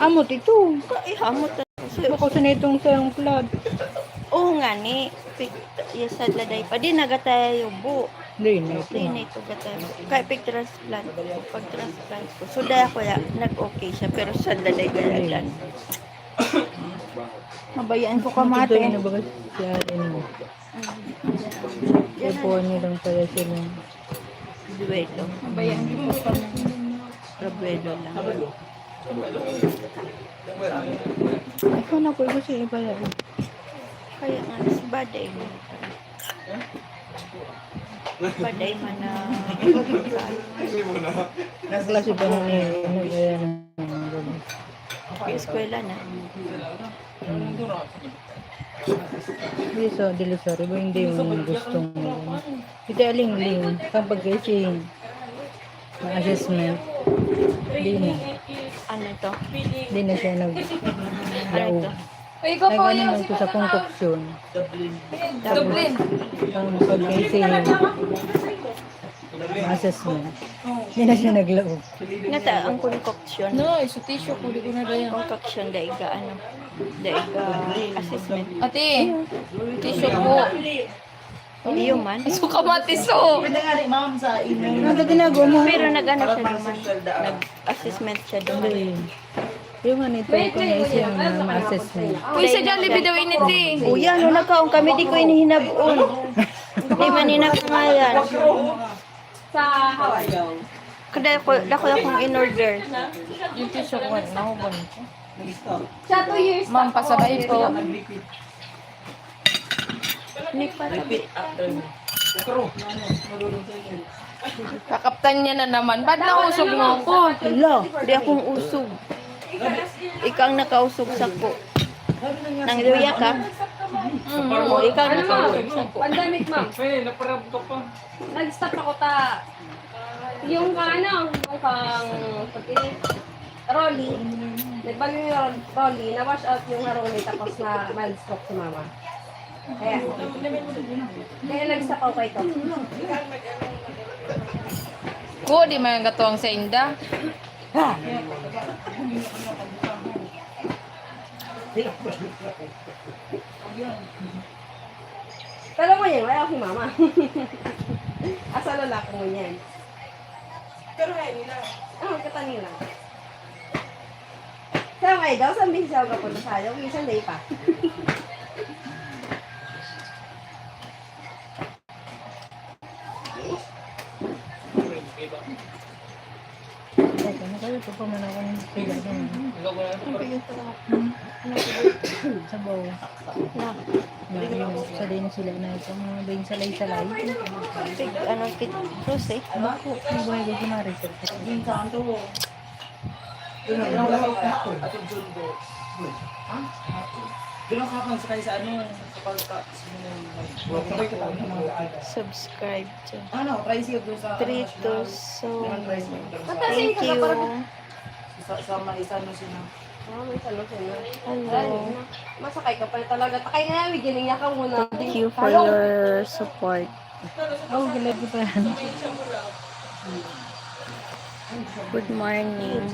Amot ito. Ihamot na. Bako sa nitong sa yung flood. Oo nga ni, yasad laday pa. Di nagataya yung bu. Hindi na ito. Di na ito gataya. Kaya pig-transplant ko, pag-transplant ko. So dahil ako nag-okay siya, pero sa laday galagan. Mabayaan ko Ito kamate. yung nabagal siya rin mo. Kaya po nilang pala sila. Duedo. Mabayaan ko kamate. Rabuedo lang. Ikaw na po, iba siya iba yan. Kaya nga, si Baday mo. Baday man na Klase pa na ano kaya na. eskwela na. Hindi sa dilusari ba hindi yung gustong ito aling-ling kapag kasi ma-assessment hindi na Ano to? hindi na siya Ano nag-laog to? nag-ano na ito sa concoction Dublin. ang pag-kasi assessment hindi na siya nag-laog Ngata, ang concoction. No, iso tissue ko di ko na dayan. Concoction, daiga, ano? Daiga assessment. Ate, tissue ko. Iyo man. Iso kamatiso. ano ginagawa mo? Pero nag-ano siya naman. Nag-assessment siya doon. Yung ano ito, kung may siyang ma-assess mo. Uy, sa Jollibee daw init eh. Kuya, no nakaon kami di ko inihinabon. Di man inakamayan. Sa Hawaii. Kada ko akong in-order. Yung tissue ko, nahuban ko. Sa 2 years Ma'am, pasabay po. Ni patabi. Kakaptan niya na naman. Ba't nausog mo ako? Hala, di akong usog. Ikaw ang nakausog sa ko. Nang luya ka? Oo, ikaw ang nakausog sa ko. pandemic, ma'am. Eh, naparab ka pa. Nag-stop ako ta. Yung ano, yung pang Rolly. Nagbali yung Rolly, na-wash out yung Rolly tapos na mild stroke si mama. Kaya nag-stop ako ito. Ko, di man gatuwang sa inda. Pero mo yan, wala ako si mama. Asa lalaki mo yan. Pero kaya nila. Kata nila. Sa mga daw, sa minsan ako kapunta sa'yo, minsan day pa. Teka, nakalipo pa man ako ng pila doon. Sabaw. Na yung salay na sila na ito, mga bayin salay-salay. Ano, Rose eh. Ako, ang buhay ko kumari. Subscribe dyan. Trito, so thank you. May salo sa'yo. Hello. Masakay ka pa talaga. Takay na namin, gining ka muna. Thank you for your support. Oh, galad ko pa yan. Good morning.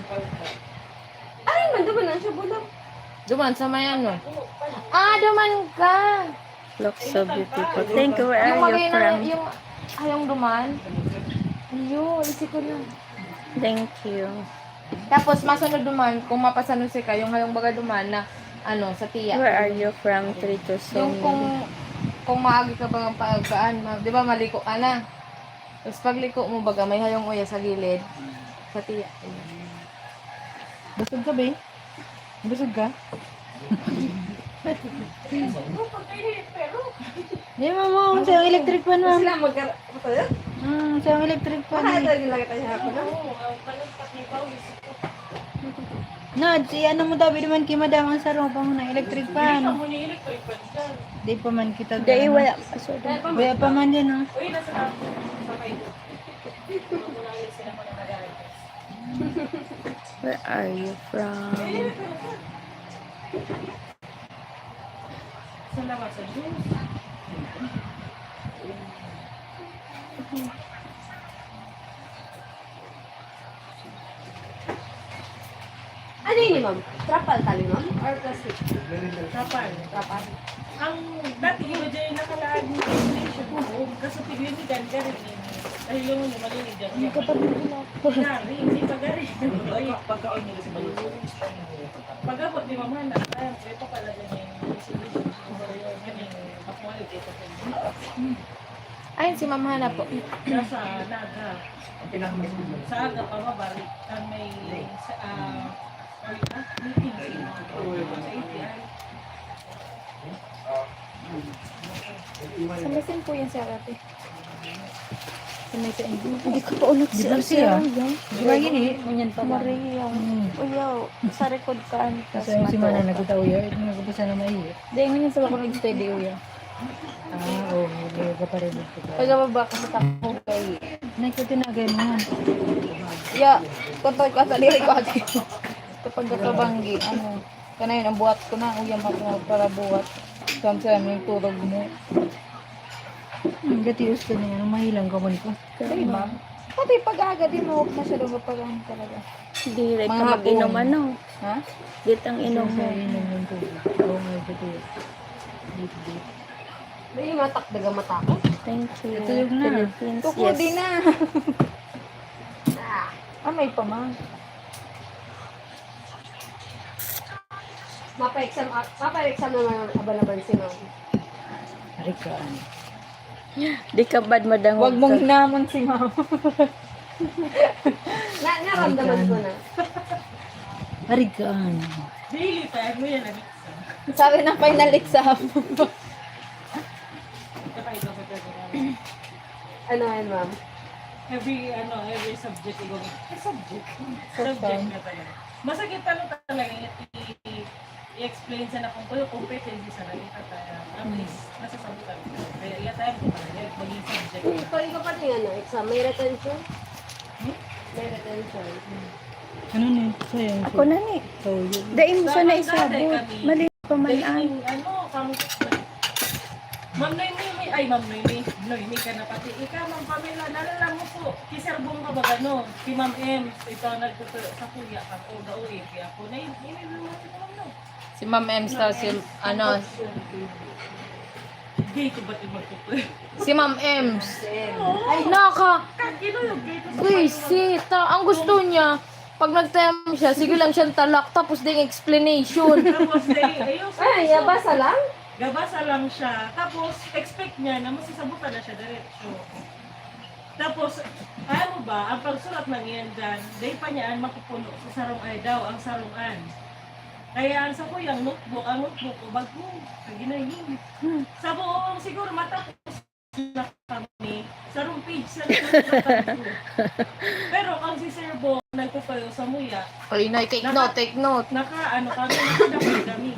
Ay, man, diba na siya bulak? Duman sa may ano. Ah, duman ka. Look so beautiful. Thank you. Where Yung are you magay na, from? yung ayong duman. Ayun, isi ko na. Thank you. Tapos, masunod duman, kung mapasanod si ka, yung hayong baga duman na, ano, sa tiya. Where are you from? Trito, so Yung kung maagi ka ba ang pagkaan, di ba maliko ka na. Tapos pagliko mo baga, may hayong uya sa gilid. Sa tiya. Busog ka ba eh? Busog ka? Di mama, sa yung electric fan ma'am. Sila magkara... Sa yung electric fan Baka eh. ito yung lagay tayo hapon na. Nad, si ano mo daw, naman kay madam ang sarong pa mo ng electric fan. Di pa man kita Dahil gano'n. wala. So, Wala pa man yan oh. where are you from? Ano yun, ma'am? Trapal tali, ma'am? Or plastic? Kapal. Trapal. Ang dati yung dyan nakalaan ng inflation mo, kasi tigil ni Ganda rin yun. Dahil yung malinig dyan. Hindi ka pa rin Gari, hindi pa gari. Ay, pagkaon nila sa malusog. Pag-abot ni Mama na, ay pa pala dyan yung solution. Ayun, si Ma'am Hana po. Nasa Naga. Sa Aga pa mabalik. Ang may meeting sa ATI. Sa mesin po yan si Arate. Hindi ko pa ulit Di ba siya? Di ba gini? Manyan pa ba? Maria. Uyaw, sa record ka. Kasi yung si Mana nagutaw yun. Nagubisa na maiyo. Dahil ngayon sa bako nag-steady uya. Oo. Hindi ka pa rin. Pagkababa ka sa tako kay... Nagkatinagay mo yan. Ya, kontol ka sa lirik ko ate. Kapag kakabanggi, ano, kanayon ang buhat ko na, uyang ako para buhat. Kamsa yung turog mo. Gatius ka na yan. Mahilang ka man ko. Di ba? Pati pag-aga din mo, huwag masyadong kapag talaga. Di rin ka Mga mag-inom hapon. ano. Ha? Dit ang inom mo. Inom ng tubig. Oo nga, gatius. Dito. May yung matak, daga matako. Thank you. Ito yung na. Philippines, Tukudi yes. na. May pa ma. Mapa-exam naman abalaban si ma'am. Arikaan. Di ka bad madangog Huwag mong ka. hinamon si mama. Naramdaman ko na. Arikaan. Daily time mo yan, nag-exam. Sabi ng final exam. Kakaiba ko talaga. Ano yan, ma'am? Every subject, subject na talaga. Masakit talaga i-explain sa na kung kayo competency sa nalita tayo. At least, nasasabutan ko. Kaya tayo ko talaga, maging subject. Ikaw pa din ano, exam. May retention? May retention. Ano na ito sa'yo? Ako na ni. Daim mo na isabot. Mali pa man ang. Ma'am Noemi, Ma'am Noemi ka na pati. Ikaw, Ma'am Pamela, nalala mo po, kiserbong ka ba gano'n? Si Ma'am M, ito nagtuturo sa kuya ka, o gauwi, kaya ako, nainilin mo si Ma'am No. Si Ma'am Ems daw, si Gay ko ba't yung magtuturo? si Ma'am Ems. Ay, naka, Kagino yung gay ko sa buisit. Ang gusto niya, pag nag-time siya, sige lang siyang talak, tapos ding explanation. Tapos, ayun, Ay, yabasa lang? gabasa lang siya. Tapos, expect niya na masasabutan na siya diretso. Tapos, ano ba, ang pagsulat ng yan dyan, dahil pa niya ang mapupuno sa sarong ay daw, ang sarungan. Kaya ang sa kuyang notebook, ang notebook ko, bago, ginagin. Sa buong, siguro matapos na kami, sarong page sa notebook. Pero kung si Sir Bo, nagpupayo sa muya, Ay, na, take note, take note. nakadapit kami.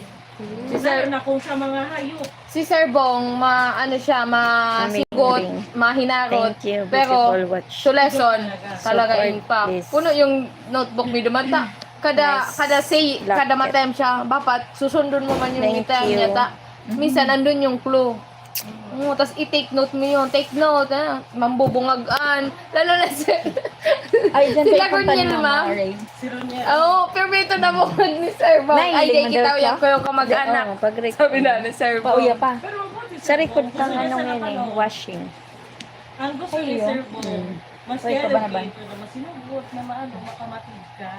Lalo na kung sa mga hayop. Si Sir Bong, masigot, mahinarot, Thank you, pero beautiful watch. to lesson, talaga Support, yun pa. please. Puno yung notebook mo dumanta. Kada Locket. matem siya, dapat susundon mo man yung Thank item you. niya. Minsan, nandun yung clue. Tapos i-take note mo yun. Take note, mambubungagan. Lalo na Ay, dyan sila tayo punta ni Cornel, Mama ma'am. Aray. Si Ronel. Oo, pero ito na mo ni Sir Bong. Nay, Ay, di hindi mo kita daw uyak siya? ko yung kamag-anak. Oo, pag-record. Sabi na ni Sir Bong. Pauya pa. Pero ang buti, Sa record Sir Bo, kang gusto niya ano sa ngayon eh, napanood. washing. Ang gusto ni Ay, Sir Bo, mas Uy, kaya kabanaban. dito na masinugot na maano, makamatid ka.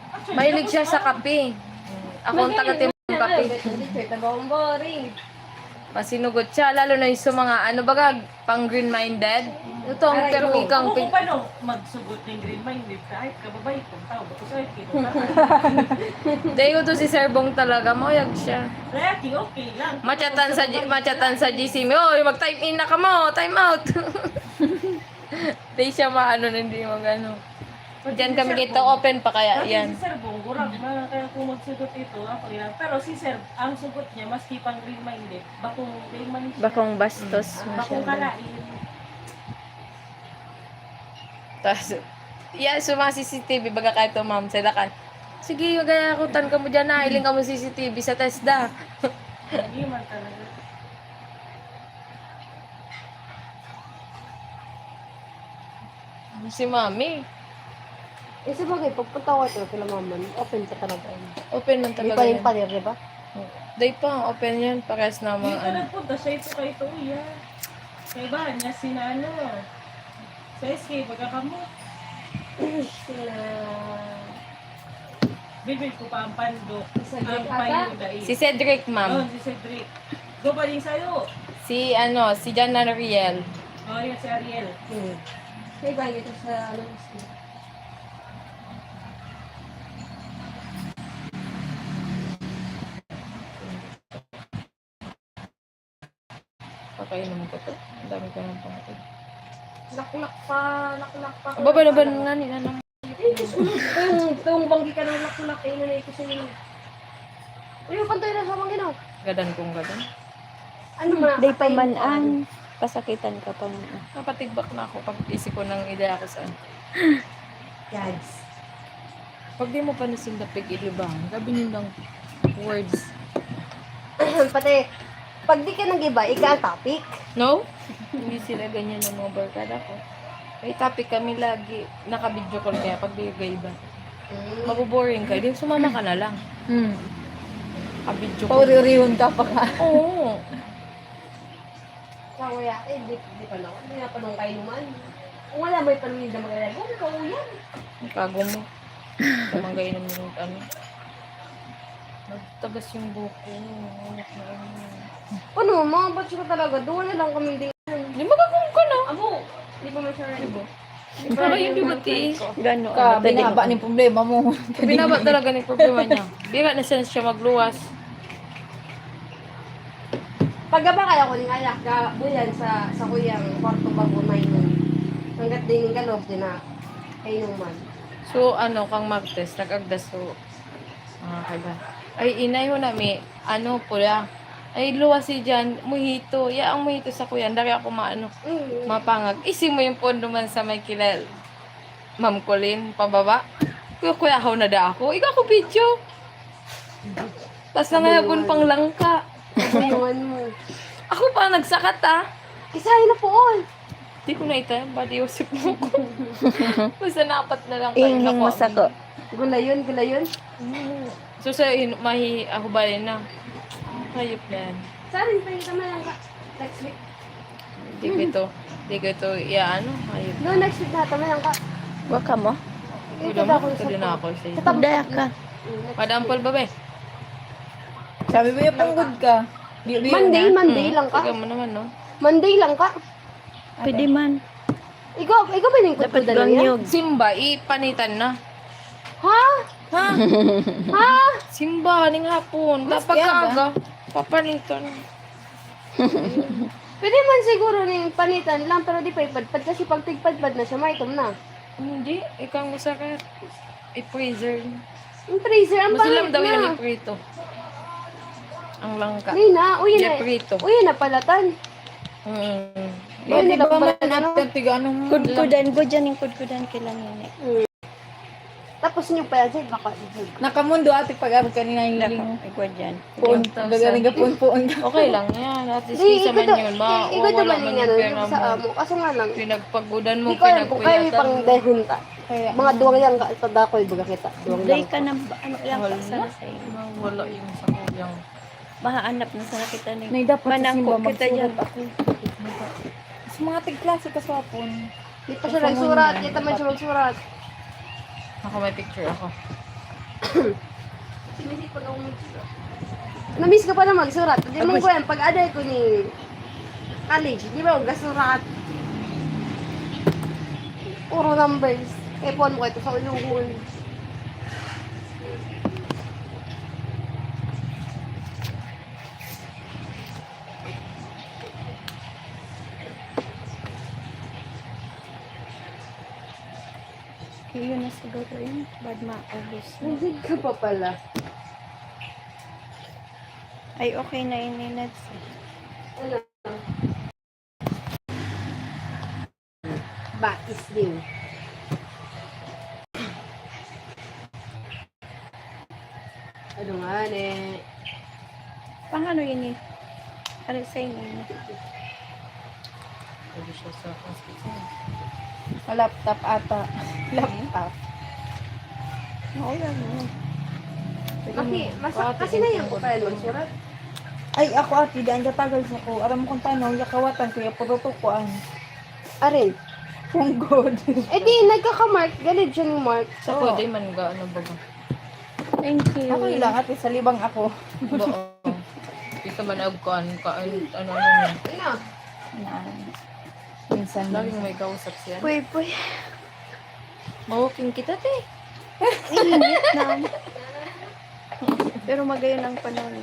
Actually, Mahilig tapos siya sa parang- kape. Ako ang taga-tim ng kape. Tagawang boring. Masinugot siya, lalo na yung sa mga, ano baga, pang green-minded. Ito ang termikang Kung paano magsugot ng green minded kahit kababay kung tao ba sa kito. Dahil ko to si Sir Bong talaga, mayag siya. Reacting okay lang. Machatan sa GC mo, oy, mag-time in na ka mo, time out. Dahil siya maano, hindi mag-ano. Diyan kami dito, open pa kaya Kasi yan. si Sir Bong, gurag na kaya kung magsugot ito, ako yan. Pero si Sir, ang sugot niya, maski pang green minded, bakong green man siya. Bakong bastos Bakong masyado. kalain. Tapos, yeah, so mga CCTV, baga kahit to ma'am, sila ka. Sige, magayakutan ka mo dyan na, iling ka mo CCTV sa TESDA. Hindi man talaga. Si mami, Eh, sabagay, pagpunta ko ito, kila maman, open ka talaga. open man Hindi talaga pa rin yan. palir, di ba? Day pa, open yan, pares na mga Dito ano. nagpunta siya ito kay Tuya. Sa iba niya, sinano. Sa SK, baga kamo. Sila... Bibig ko pa ang pandok. Sa Ang Jack payo dahil. Si Cedric, Oh, ma'am. si Cedric. Gubaling sa'yo. Si Jan Riel. Oh, yan si Ariel. May bagay ito sa ano. Pakainom ko to. Ang dami ko ng pangkot. Laklak pa. Aba, ba nga ni ano? Itong banggi ka ng laklak, eh, nanay ko sa inyo. Uy, pantay na sa banggi na. Gadan kong gadan. Ano ma? Day pa man ang pasakitan ka pa man. Napatigbak na ako pag isip ko ng ideya ko saan. Yads. Pag di mo pa nasindapig ilibang, gabi nilang words. Pati, pag di ka nag-iba, ika ang topic. No? Hindi sila ganyan ng mga barkada ko. May topic kami lagi. Naka-video call kaya pag di iba. Mabuboring ka. Di sumama ka na lang. Naka-video call. Pauririyon ka pa ka. Oo. Kaya, di pa lang. Hindi na pa nung kayo naman. Kung wala may panunin na maglalagay, ikaw yan. Ang kago mo. Tamang gainom mo yung ano. Nagtagas yung buko. Ano, mga batch ko talaga. Doon na lang kami din. Di magagawin ka na. Amo! Di pa masyari ba? Para yun di matiis. Gano'n. Ka, binaba ni problema mo. Binaba talaga ni problema niya. Bira na siya magluwas. Pagaba kaya ko ning ayak ka buyan sa kuyang kwarto bago may nun. Hanggat din ng galog din na ay nung man. So, ano, kang mag-test, nag-agdas so, kaiba. Ay, inay ho na may, ano, pula. Ay, luwas si Jan, muhito. Ya, ang muhito sa kuya. Dari ako maano, mapangag. Ising mo yung pondo man sa may kilal. Ma'am Colin, pababa. Kuya ho na da ako. Ikaw ako video. Tapos nangayabon pang langka. Ayungan mo. Ako pa nagsakat Isahin na po all. Di ko na ita, body usip mo ko. Basta napat na lang Inging mo sa ko. Gulayon, gulayon. So sa mahi ako ba rin na? Hayop na yan. Sarin pa yung tama lang ka. Next week. Di ko ito, ya ano, hayop. No, next week na tama lang ka. Waka mo? Kuda mo, kuda na ako sa iyo. Daya ka. Madampol ba ba? Sabi mo yung panggod ka. Monday lang ka. Ikaw mo naman, no? Monday lang ka. Pwede man. Ikaw ba yung Dapat kutudan niya? ganyog. Simba, ipanitan na. Ha? Ha? Ha? Simba, kaning hapon. Dapat kaaga. Papanitan. Pwede man siguro ning panitan lang pero di pa ipadpad kasi pag tigpadpad na siya maitom na. Hindi, ikaw mo sa ka. I-freezer. Yung freezer ang Masulam pangit daw yan na. i-prito. Ang langka. Hindi na, uy na. Prito. Uy na palatan. Yun Di nila ba man palatan ano. natin tiga anong... Kudkudan ko dyan yung kudkudan kila nini. Tapos nyo pa yan, baka Nakamundo ate pag-abot kanina yung Lako, ikaw dyan. puon. Yung Gagaling ka puon-puon ka. Okay lang yan. At least Di, isa man yun. ikaw Wala naman man yung yung ano, pera yung sa mo. amo. Kaso nga lang, Pinagpagudan mo, di ko alam kung kayo pinagpuyatan pang mo. dehon ka. Kaya, Mga duwang yan ka, tada ko ibaga kita. Duwang Day lang. ka na ba? Ano lang Wala. ka sana sa iyo. Wala yung sa kuyang. Mahaanap na sana kita ni. Nay, dapat sa Manangko simba kita dyan. magsulat ako. Sa mga tigklase ka sa hapon. Di pa siya nagsurat, di naman siya magsurat. Ako may picture ako. Sinisipag ako magsurat. Namiss ka pa na magsurat. Di mo ko yan, pag aday ko ni college, di ba, gasurat. Puro numbers. Kaya puan mo ito sa ulungon. Yun na siguro yun. Bad ma-obvious. Nandig ka pa pala. Ay, okay na yun ni Nads. Ano? Bakis din. Ano nga ne? Pang ano yun eh? Ano sa inyo? Pwede siya sa hospital. Laptop ata. Laptop. Oo, yan mo. Kasi na yung ko pa magsurat. Ay, ako ate, daan ka tagal sa ko. Aram mo kung tanong, yakawatan ko, yapurutukuan. Arin. Punggod. Eh di, nagkaka-mark. Galit siya ng mark. Sa pwede man ga, ano ba ba? Thank you. Ako lang ate, sa libang ako. Oo. Kita man agkaan ka, ano yun. Ano? Na, minsan lang. Laging may kausap siya. Puy, puy. Mawaking kita, te. Init na. Pero magayon ang panahon.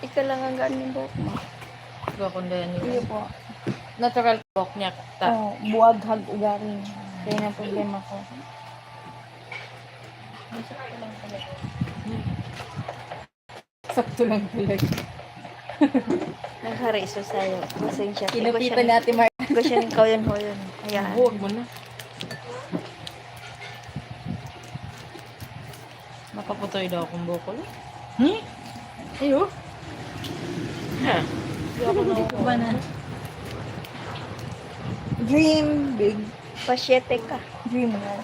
Ikaw lang ang gaan yung buhok mo. Diba kung dahil Hindi niya. po. Natural talk niya. Oh, buwag hag ugarin. Kaya na problema ko. Sakto lang talaga. Naghari so sa'yo. Pasensya. Kinupitan natin, Mark. Ko siya ng kauyan ho yun. Ayan. Huwag mo na. Makaputoy daw akong bukol. Ayo. Hindi ko Ba na? Dream big. Pasyete ka. Dream mo.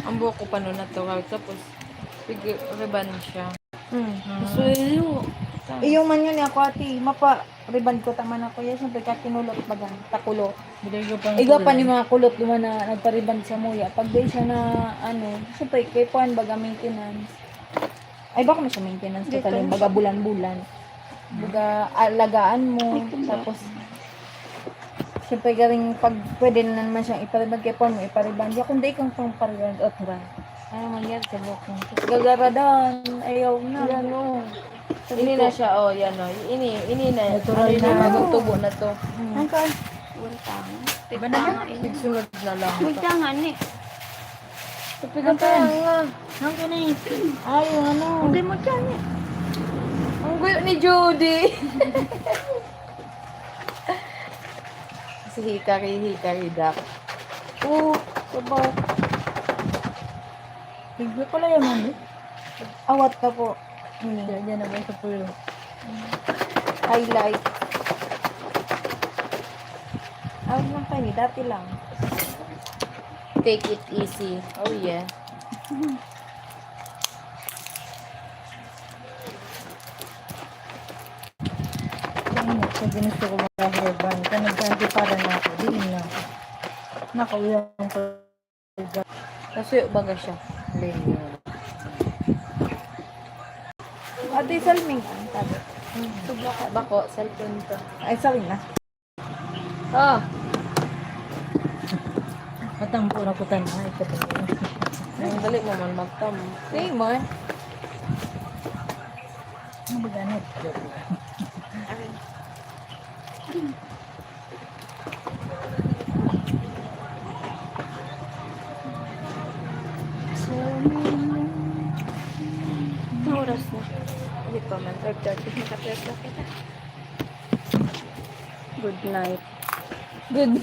Ang buhok ko pa noon natural. Tapos, riban siya. Suyo. Iyo man yun ako ati, mapa riban ko taman ako yan, siyempre ka kinulot bagang takulot. Iga pa ni mga kulot naman na nagpariban sa muya. Pag di siya na ano, siyempre kay puan baga maintenance. Ay baka mo sa maintenance ka talim, baga bulan-bulan. Baga alagaan mo, tapos siyempre garing pag pwede na naman siyang ipariban kay puan mo, ipariban. Di kung di kang pang pariban, otra. Ano man yan sa bukong. Gagaradan, ayaw na. Yan o. Ini na siya, oh, yan o. Ini na. Natural Ano na. magtubo na to. Ang kan? Sigsunod na lang. Magtangan eh. Pipigan nga. Ang kanay. Ay, yung ano. Hindi mo dyan eh. Ang guyo ni Judy. Si Hikari Dak. Oo, sabaw. Higlo ko lang yaman eh. Awat ka po. Yan naman sa pulo. Highlight. Awat lang kayo, dati lang. Take it easy. Oh yeah. Ano, sa ginusto ko mag-hairband. Kaya nagkanti para na ako. Diin na ako. Nakawiyang ko. Nasuyo baga siya. Ate, salming. Ang tabi. Bako, cellphone to. Ay, sorry na. Oh, Matampo na ko tayo. Ay, katabi. ang dali mo man magtam. Say mo. Ano ba ganit? Ang oras na. Hindi pa man. 3:30. Nakapiyas na kita. Good night. Good.